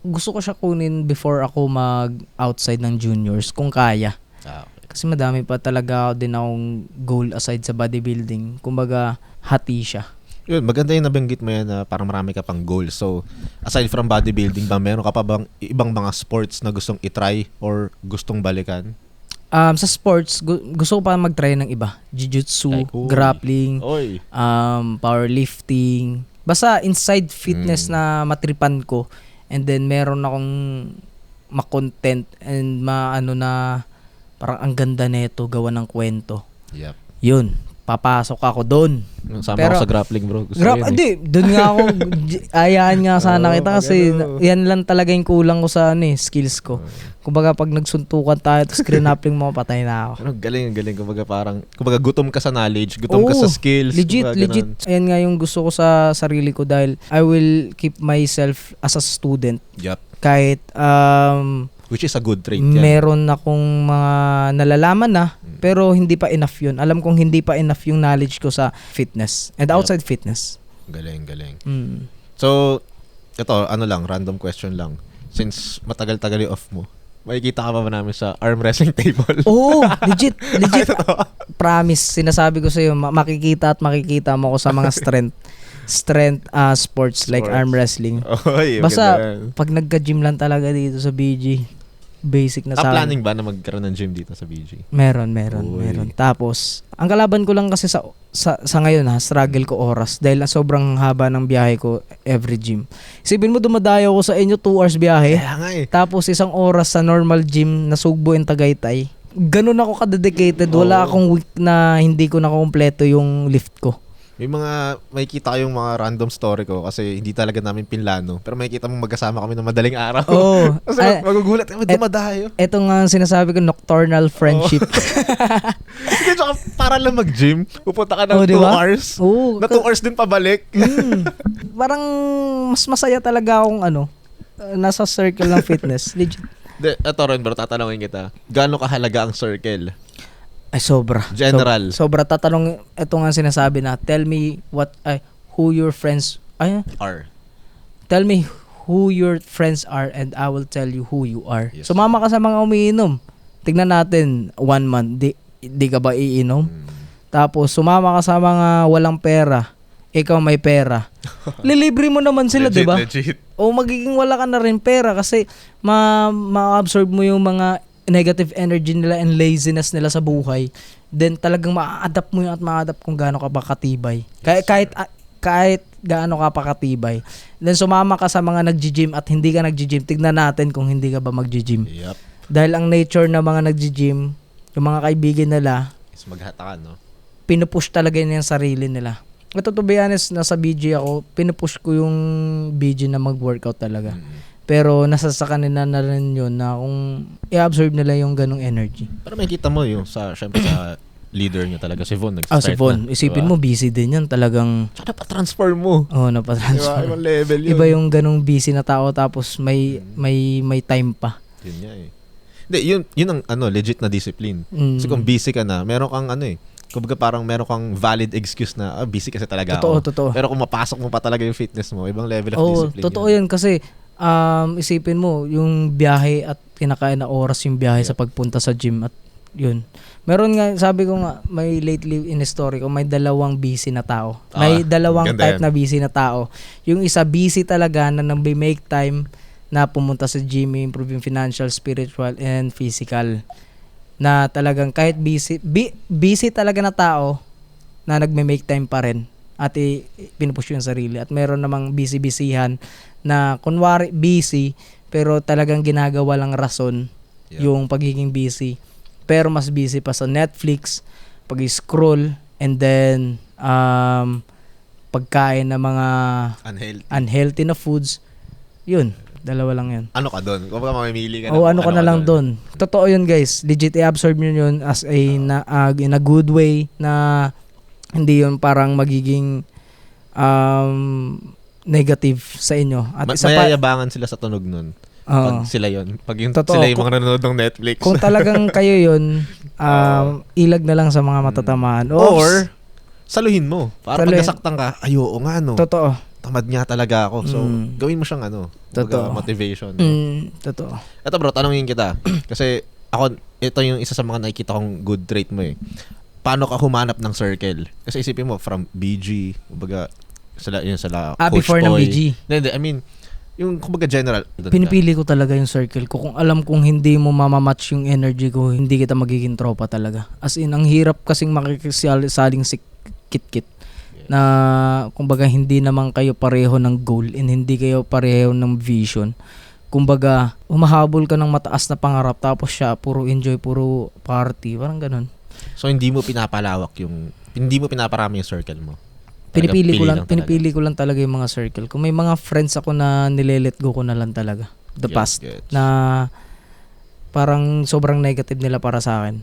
Gusto ko siya kunin before ako mag-outside ng juniors kung kaya. Okay. Kasi madami pa talaga din akong goal aside sa bodybuilding. Kumbaga, hati siya. Yun, maganda yung nabanggit mo yan na parang marami ka pang goals. So, aside from bodybuilding ba, meron ka pa bang ibang mga sports na gustong itry or gustong balikan? Sa sports, gusto ko pa mag-try ng iba. Jiu-jitsu, Like, grappling, Oy. powerlifting. Basta inside fitness na matripan ko. And then, meron akong makontent and na parang ang ganda nito, gawa ng kwento. Yep. Yun. papasok ako doon. Sama Pero- ako sa grappling, bro. Gusto ko yun, eh. Hindi, doon nga ako, ayaan nga sana Oo, kita kasi ano. yan lang talaga yung kulang ko sa skills ko. Kumbaga pag nagsuntukan tayo, tapos grinappling mo, patay na ako. Ano, galing. Kumbaga gutom ka sa knowledge, gutom ka sa Oo, skills. Legit, kumbaga, legit. ganun. Ayan nga yung gusto ko sa sarili ko dahil I will keep myself as a student. Yup. Kahit Which is a good trait yan. meron akong mga nalalaman na, pero hindi pa enough yun. Alam kong hindi pa enough yung knowledge ko sa fitness and outside fitness. Galing. Mm. So, ito, random question lang. Since matagal-tagal yung off mo, makikita ka ba namin sa arm wrestling table? Oo, legit. Promise, sinasabi ko sa iyo, makikita mo ko sa mga strength sports like arm wrestling. Oy, Basta pag nagka-gym lang talaga dito sa BG, basic na sa akin. planning ba na magkaroon ng gym dito sa BG? Meron. Uy. Tapos, ang kalaban ko lang kasi sa ngayon struggle ko oras dahil sobrang haba ng biyahe ko every gym. Isipin mo dumadayo ko sa inyo 2 hours biyahe. Kaya nga eh. Tapos 1 oras sa normal gym na Sugbo and Tagaytay. Ganun ako ka-dedicated. Wala akong week na hindi ko nakumpleto yung lift ko. May kita kayong mga random story ko kasi hindi talaga namin pinlano. Pero makikita mo magkasama kami ng madaling araw. Oo. Kasi magugulat kami, dumadayo. Ito nga sinasabi ko, nocturnal friendship. Hindi, tsaka para lang mag-gym, pupunta ka ng 2 diba? hours. Oo. Na 2 hours din pabalik. Parang mas masaya talaga akong nasa circle ng fitness. Legit. Ito rin bro, tatanungin kita. Gaano kahalaga ang circle? Ay, sobra. General. Sobra. Tatanong, ito nga sinasabi na, tell me who your friends, tell me who your friends are and I will tell you who you are. Yes. Sumama ka sa mga umiinom. Tignan natin, 1 month, di ka ba iinom? Tapos, sumama ka sa mga walang pera. Ikaw may pera. Lilibre mo naman sila, di ba? Legit. O magiging wala ka na rin pera kasi ma-absorb mo yung mga negative energy nila and laziness nila sa buhay. Then talagang ma-adapt mo yun at ma-adapt kung gaano ka pa katibay. Kahit gaano ka pa katibay. Then sumama ka sa mga nagji-gym at hindi ka nagji-gym. Tignan natin kung hindi ka ba magji-gym. Yup. Dahil ang nature ng mga nagji-gym, yung mga kaibigan nila, Is maghatakan, no? pinupush talaga nila yung sarili nila. Ito, to be honest, nasa BG ako, pinupush ko yung BG na mag-workout talaga. Pero nasa sa kanila na rin yun na kung i-absorb nila yung ganong energy. Pero makikita mo yung syempre sa leader niyo talaga, si Von. Nag-start Si Von, na, isipin diba? mo, busy din yan. Talagang, Tsaka pa-transform mo. napatransfer. Diba? Ibang level yun. Iba yung ganong busy na tao tapos may time pa. Yun nga eh. Hindi, yun ang legit na discipline. Kasi kung busy ka na, meron kang kumbaga parang meron kang valid excuse na busy kasi talaga ako. Totoo. Pero kung mapasok mo pa talaga yung fitness mo, ibang level of discipline. Totoo yun kasi isipin mo, yung biyahe at kinakain na oras yung biyahe sa pagpunta sa gym at yun. Meron nga, sabi ko nga, may lately in story ko, may 2 busy na tao. May 2 type ganda yan. na busy na tao. Yung isa busy talaga na make time na pumunta sa gym, improve yung financial, spiritual, and physical. Na talagang kahit busy talaga na tao na nagme-make time pa rin at pinupush yung sarili. At meron namang busy-busyhan na kunwari busy pero talagang ginagawa lang rason yung pagiging busy. Pero mas busy pa sa Netflix, pag-scroll, and then pagkain ng mga unhealthy na foods. Yun, 2 lang yun. Ano ka doon? Kung mamimili ka ano ka na lang doon. Totoo yun guys. Legit i-absorb nyo yun as in a good way na hindi yun parang magiging negative sa inyo. At mayayabangan sila sa tunog nun. Pag sila yun. Pag sila yung mga nanonood ng Netflix. Kung talagang kayo yun, ilag na lang sa mga matatamaan. Or, saluhin mo. Para pag nasaktan ka, oo nga no. Totoo. Tamad nga talaga ako. So, gawin mo siyang Totoo. motivation. Totoo. Ito bro, tanongin kita. Kasi ito yung isa sa mga nakikita kong good trait mo eh. Paano ka humanap ng circle? Kasi isipin mo, from BG, kumbaga, sila Coach before ng Boy. BG. Hindi, I mean, yung kumbaga general. Pinipili ko talaga yung circle ko. Kung alam kong hindi mo mamamatch yung energy ko, hindi kita magiging tropa talaga. As in, ang hirap kasing makikisaling si kit-kit. Na kumbaga hindi naman kayo pareho ng goal and hindi kayo pareho ng vision. Kumbaga, humahabol ka ng mataas na pangarap tapos siya, puro enjoy, puro party. Parang ganun. So, hindi mo pinapalawak yung hindi mo pinaparami yung circle mo. Talaga Pinipili ko lang talaga yung mga circle. Kung may mga friends ako na nilelet go ko na lang talaga. The past. Na parang sobrang negative nila para sa akin.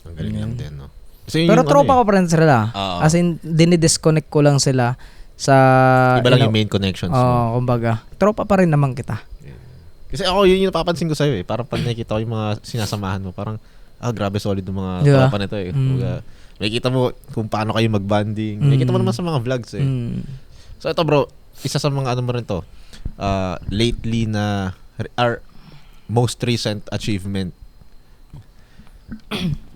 Ang galing lang din, no? Pero tropa ko pa rin sila. As in, dinidisconnect ko lang sila sa... Iba lang yung main connections mo. Kumbaga. Tropa pa rin naman kita. Kasi ako, yun yung napapansin ko sa'yo eh. Parang pag nakikita ko yung mga sinasamahan mo, parang, grabe solid yung mga tropa nito eh. Makikita mo kung paano kayo mag-bonding. Makikita mo naman sa mga vlogs eh. So ito bro, isa sa mga ano mo rin to, lately na, our most recent achievement,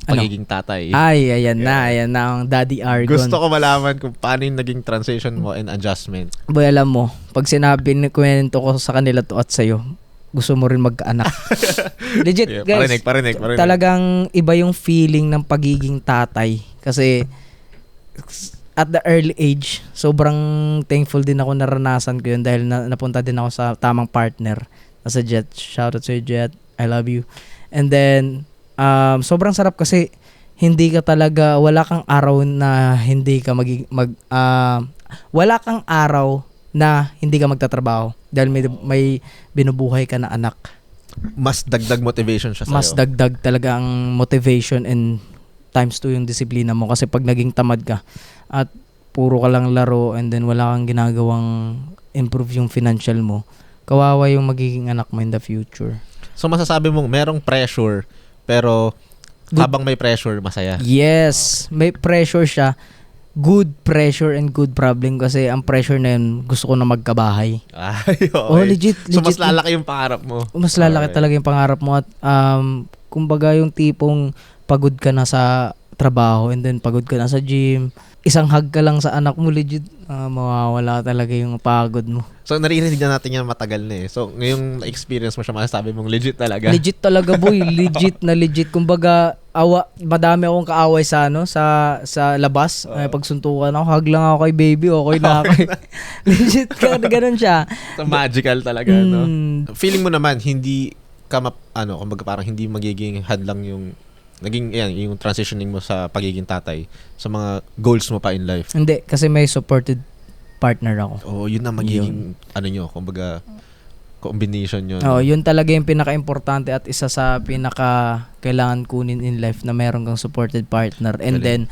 pagiging tatay. Ay, ayan na ang Daddy Argon. Gusto ko malaman kung paano yung naging transition mo and adjustment. Boy, alam mo, pag sinabi ni kwento ko sa kanila to at sa'yo, gusto mo rin magkaanak. Legit, guys. Parinig. Talagang iba yung feeling ng pagiging tatay. Kasi at the early age, sobrang thankful din ako naranasan ko yun dahil napunta din ako sa tamang partner. Nasa Jet. Shoutout sa Jet. I love you. And then, sobrang sarap kasi hindi ka talaga, wala kang araw na hindi ka wala kang araw na hindi ka magtatrabaho dahil may binubuhay ka na anak. Mas dagdag motivation siya sa'yo. Mas dagdag talaga ang motivation and times 2 yung disiplina mo kasi pag naging tamad ka at puro ka lang laro and then wala kang ginagawang improve yung financial mo, kawawa yung magiging anak mo in the future. So masasabi mong merong pressure pero habang may pressure, masaya. Yes, may pressure siya. Good pressure and good problem kasi ang pressure na yun, gusto ko na magkabahay. Ay, okay. Legit. So mas lalaki yung pangarap mo. Mas lalaki talaga yung pangarap mo at kumbaga yung tipong pagod ka na sa trabaho and then pagod ka na sa gym. Isang hug ka lang sa anak mo, legit, mawawala talaga yung pagod mo. So, naririnig na natin yan matagal na eh. So, ngayong experience mo siya, masasabi mong legit talaga. Legit talaga, boy. Legit. Kumbaga, madami akong kaaway sa labas. Pag suntukan ako, hug lang ako kay baby, okay na ako. Legit ka, ganun siya. So, magical talaga, no? Feeling mo naman, hindi ka, kumbaga parang hindi magiging hadlang yung yung transitioning mo sa pagiging tatay sa mga goals mo pa in life. Hindi, kasi may supported partner ako. Oh, yun na magiging kumbaga combination yun. Oh, yun talaga yung pinaka-importante at isa sa pinaka-kailangan kunin in life na meron kang supported partner and then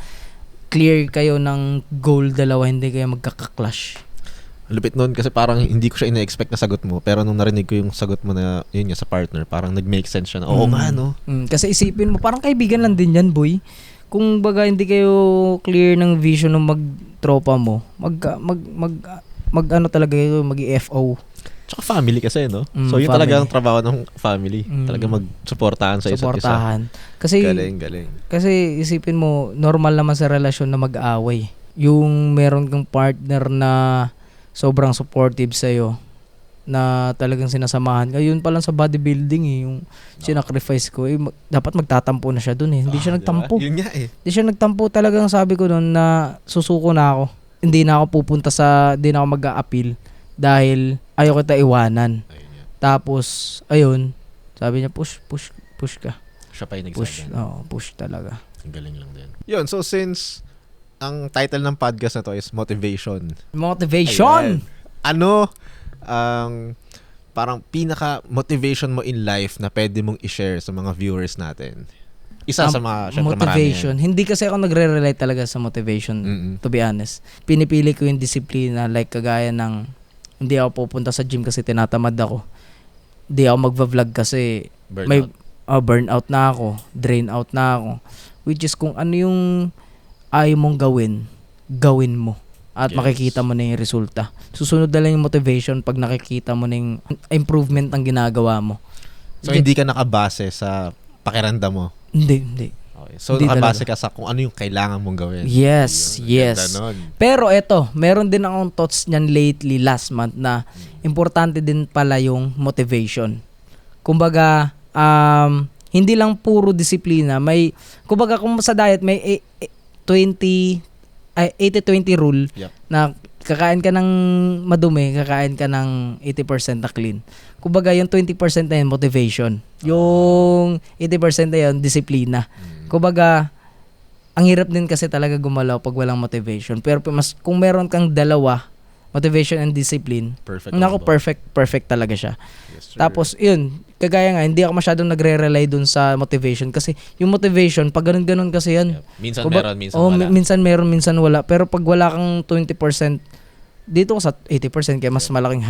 clear kayo ng goal dalawa, hindi kayo magkaka-clash. Lupit nun kasi parang hindi ko siya ina-expect na sagot mo pero nung narinig ko yung sagot mo na yun nga sa partner, parang nag-make sense siya na oo nga no. Kasi isipin mo, parang kaibigan lang din yan, boy. Kung baga hindi kayo clear ng vision ng magtropa mo, talaga kayo, mag-FO. Tsaka family kasi, no? So yun talaga ang trabaho ng family. Talaga magsuportahan sa isa't isa. Kasi, galing. Kasi isipin mo, normal naman sa relasyon na mag-away. Yung meron kang partner na sobrang supportive sa'yo na talagang sinasamahan ka. Yun pa lang sa bodybuilding yung sinacrifice ko. Dapat magtatampo na siya dun Hindi siya nagtampo. Diba? Yun nga Hindi siya nagtampo talagang sabi ko nun na susuko na ako. Hindi na ako hindi na ako mag-a-appeal dahil ayaw kita iwanan. Tapos, ayun, sabi niya push ka. Siya pa yung nagsabi. Push talaga. Ang galing lang din. Yun, so since ang title ng podcast na to is Motivation. Motivation! Ayan. Ano ang parang pinaka-motivation mo in life na pwede mong i-share sa mga viewers natin? Isa sa mga, syempre motivation. Hindi kasi ako nagre-relate talaga sa motivation, to be honest. Pinipili ko yung disiplina, like kagaya ng hindi ako pupunta sa gym kasi tinatamad ako. Hindi ako magva-vlog kasi burnout na ako, drain out na ako. Which is kung ano yung ayaw mong gawin mo. At makikita mo na yung resulta. Susunod na lang yung motivation pag nakikita mo na yung improvement ng ginagawa mo. So, hindi ka nakabase sa pakiramdam mo? Hindi. Okay. So, hindi nakabase talaga ka sa kung ano yung kailangan mong gawin. Yes. Pero eto, meron din akong thoughts niyan lately, last month, na importante din pala yung motivation. Kumbaga, hindi lang puro disiplina. Kumbaga, kung sa diet, may 80-20 rule na kakain ka ng madumi, kakain ka ng 80% na clean. Kumbaga, yung 20% na yun, motivation. Yung 80% na yun, disiplina. Kumbaga, ang hirap din kasi talaga gumalaw pag walang motivation. Pero mas kung meron kang dalawa, motivation and discipline, Perfect. naku, perfect talaga siya. Yes, sir. Tapos, yun, kagaya nga, hindi ako masyadong nagre-rely dun sa motivation kasi yung motivation, pag ganun-ganun kasi yan. Yep. Minsan meron, minsan oh, wala. minsan meron, minsan wala. Pero pag wala kang 20%, dito ko sa 80% kaya mas malaking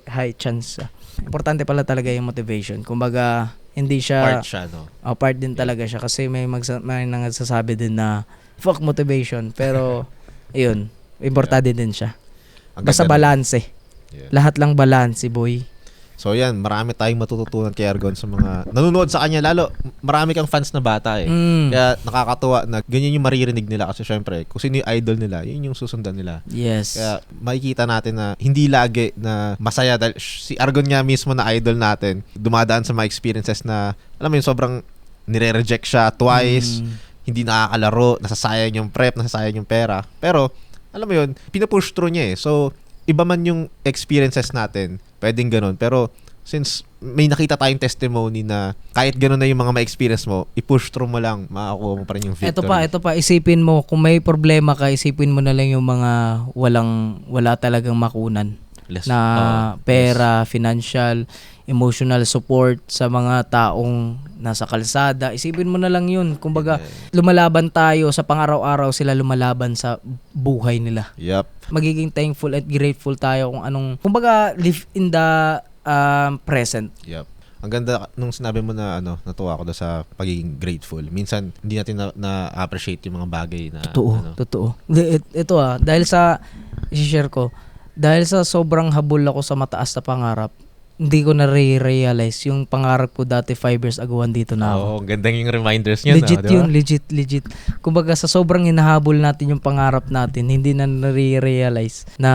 high chance. Importante pala talaga yung motivation. Kumbaga, hindi siya... Part siya, no? Part din talaga siya kasi may nagsasabi din na fuck motivation. Pero, ayun, importante din siya. Basta balance eh. Yeah. Lahat lang balance, boy. So yan, marami tayong matututunan kay Argon sa mga nanonood sa kanya. Lalo, marami kang fans na bata eh. Kaya nakakatuwa na ganyan yung maririnig nila kasi syempre, kung sino yung idol nila, yun yung susundan nila. Yes. Kaya makikita natin na hindi lagi na masaya dahil si Argon nga mismo na idol natin, dumadaan sa mga experiences na, alam mo yun, sobrang nire-reject siya twice, hindi nakakalaro, nasasayang yung prep, nasasayang yung pera. Pero, alam mo yun, pinupush through niya eh. So, iba man yung experiences natin, pwedeng ganun. Pero, since may nakita tayong testimony na kahit ganun na yung mga ma-experience mo, i-push through mo lang, makakuha mo pa rin yung victory. Ito pa, isipin mo, kung may problema ka, isipin mo na lang yung mga wala talagang makunan. Na pera, financial, emotional support sa mga taong nasa kalsada. Isipin mo na lang yun. Kumbaga, lumalaban tayo sa pang-araw-araw, sila lumalaban sa buhay nila. Yep. Magiging thankful at grateful tayo kung anong, kumbaga, live in the present. Yep. Ang ganda nung sinabi mo na natuwa ako sa pagiging grateful. Minsan hindi natin na-appreciate yung mga bagay na Totoo. Ito dahil sa i-share ko, dahil sa sobrang habol ako sa mataas na pangarap, hindi ko na-realize yung pangarap ko dati 5 years ago dito na ako. Oo, gandang yung reminders niya. Legit yun, legit. Kumbaga sa sobrang hinahabol natin yung pangarap natin, hindi na na-realize na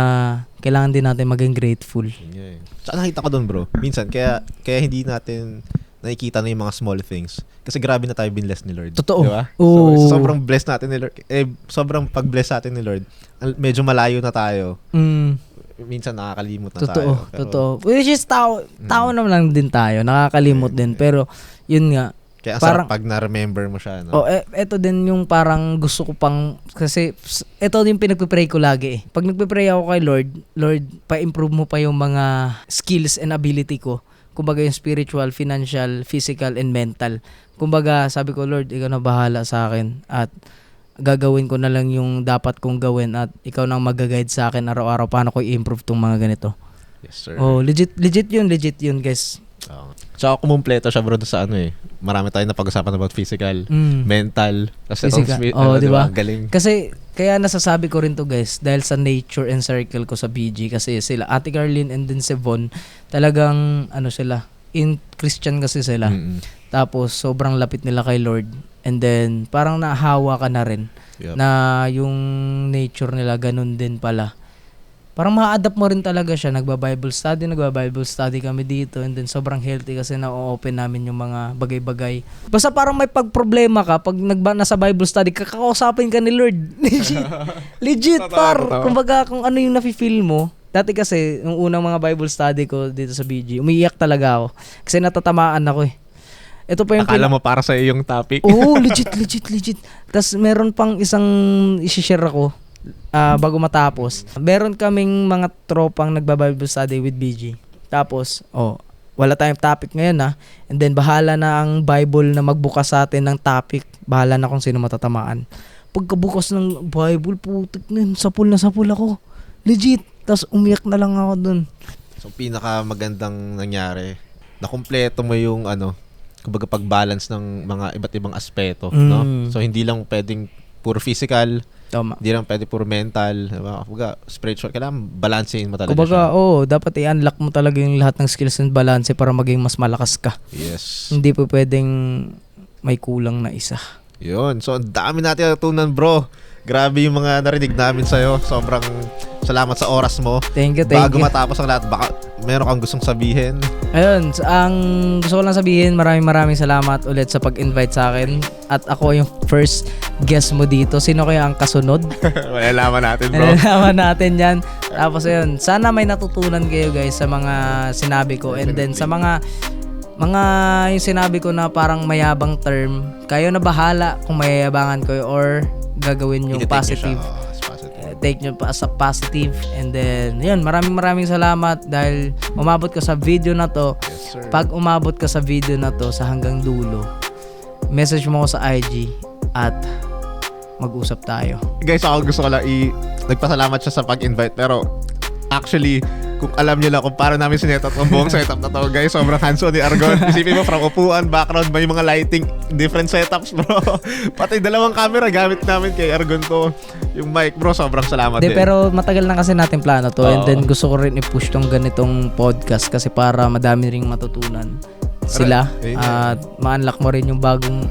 kailangan din natin maging grateful. Yeah. Tsaka nakita ko doon bro, minsan kaya hindi natin nakikita na yung mga small things. Kasi grabe na tayo binless ni Lord. Totoo. Diba? Oo. So, sobrang blessed natin ni Lord. Sobrang pag-bless natin ni Lord. Medyo malayo na tayo. Minsan nakakalimot na tayo. Totoo. Which is tao naman lang din tayo. Nakakalimot din. Pero, yun nga. Kaya parang, pag na-remember mo siya. No? Eto din yung parang gusto ko pang, kasi eto din pinagpipray ko lagi eh. Pag nagpipray ako kay Lord, pa-improve mo pa yung mga skills and ability ko. Kumbaga yung spiritual, financial, physical, and mental. Kumbaga, sabi ko, Lord, ikaw na bahala sa akin at gagawin ko na lang yung dapat kong gawin at ikaw nang mag-guide sa akin araw-araw paano ko i-improve tong mga ganito. Yes, sir. Legit yun, guys. Tsaka kumumpleto siya bro sa marami tayong napag-usapan about physical, mental, kasi diba? Galing. Kasi kaya nasasabi ko rin to guys dahil sa nature and circle ko sa BG kasi sila Ate Carlin and then si Von talagang sila in Christian kasi sila. Tapos sobrang lapit nila kay Lord and then parang nahawa ka na rin na yung nature nila ganun din pala. Parang ma-adapt mo rin talaga siya. Nagba-Bible study kami dito and then sobrang healthy kasi na-open namin yung mga bagay-bagay. Basta parang may pagproblema ka pag nasa Bible study, kakausapin ka ni Lord. Legit par. Kumbaga kung ano yung nafe-feel mo. Dati kasi, yung unang mga Bible study ko dito sa BG, umiiyak talaga ako. Kasi natatamaan ako eh. Ito pa yung akala mo para sa yung topic? Oo, legit. Tapos meron pang isang i-share ako. Bago matapos, meron kaming mga tropang nagba-Bible study with BG. Tapos, wala tayong topic ngayon and then bahala na ang Bible na magbukas sa atin ng topic. Bahala na kung sino matatamaan. Pagkabukas ng Bible, putik na yun, sapul ako. Legit. Tapos umiyak na lang ako dun. So, pinakamagandang nangyari, nakumpleto mo yung kumbaga pag-balance ng mga iba't ibang aspeto, no? So, hindi lang pwedeng puro physical, tama. Hindi lang pwede puro mental, kumbaga spiritual, kailangan balansehin mo talaga kumbaga, siya. Dapat i-unlock mo talaga yung lahat ng skills and balance para maging mas malakas ka. Yes. Hindi po pwedeng may kulang na isa. Yun. So, ang dami natin natutunan, bro. Grabe yung mga narinig namin sa'yo. Sobrang salamat sa oras mo. Thank you. Bago matapos ang lahat, baka meron kang gustong sabihin? Ayun, ang gusto ko lang sabihin, maraming salamat ulit sa pag-invite sa akin. At ako yung first guest mo dito. Sino kaya ang kasunod? Malalaman natin, bro. Malalaman natin yan. Tapos ayun, sana may natutunan kayo guys sa mga sinabi ko. And then sa mga mga yung sinabi ko na parang mayabang term, kayo na bahala kung mayayabangan ko or gagawin yung I-take nyo positive. siya, as positive. Take nyo pa as a positive. And then, yun, maraming salamat dahil umabot ka sa video na to. Yes, sir. Pag umabot ka sa video na to sa hanggang dulo, message mo ko sa IG at mag-usap tayo. Guys, ako gusto ko lang nagpasalamat siya sa pag-invite, pero actually, kung alam niyo lang kung paano namin sinetup ang buong setup na to, guys, sobrang hands-on ni Argon. Isipin mo, from upuan, background, may mga lighting, different setups, bro. Pati dalawang camera gamit namin kay Argon to. Yung mic, bro, sobrang salamat din. Pero matagal na kasi natin plano to. And then gusto ko rin i-push tong ganitong podcast kasi para madami ring matutunan sila. At ma-unlock mo rin yung bagong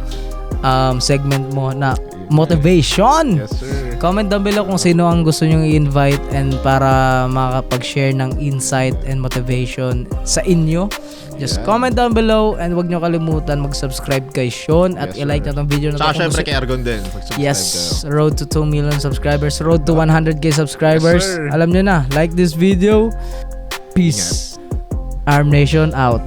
segment mo na motivation. Yes, sir. Comment down below kung sino ang gusto nyong i-invite and para makapag-share ng insight and motivation sa inyo. Just comment down below and wag nyo kalimutan mag-subscribe kay Sean at Yes, i-like sir. na tong video na to. Saka kung syempre gusto- kay Argon din. Mag-subscribe Yes, kayo. road to 2 million subscribers, road to 100k subscribers. Yes, sir. Alam nyo na, like this video. Peace. Arm Nation out.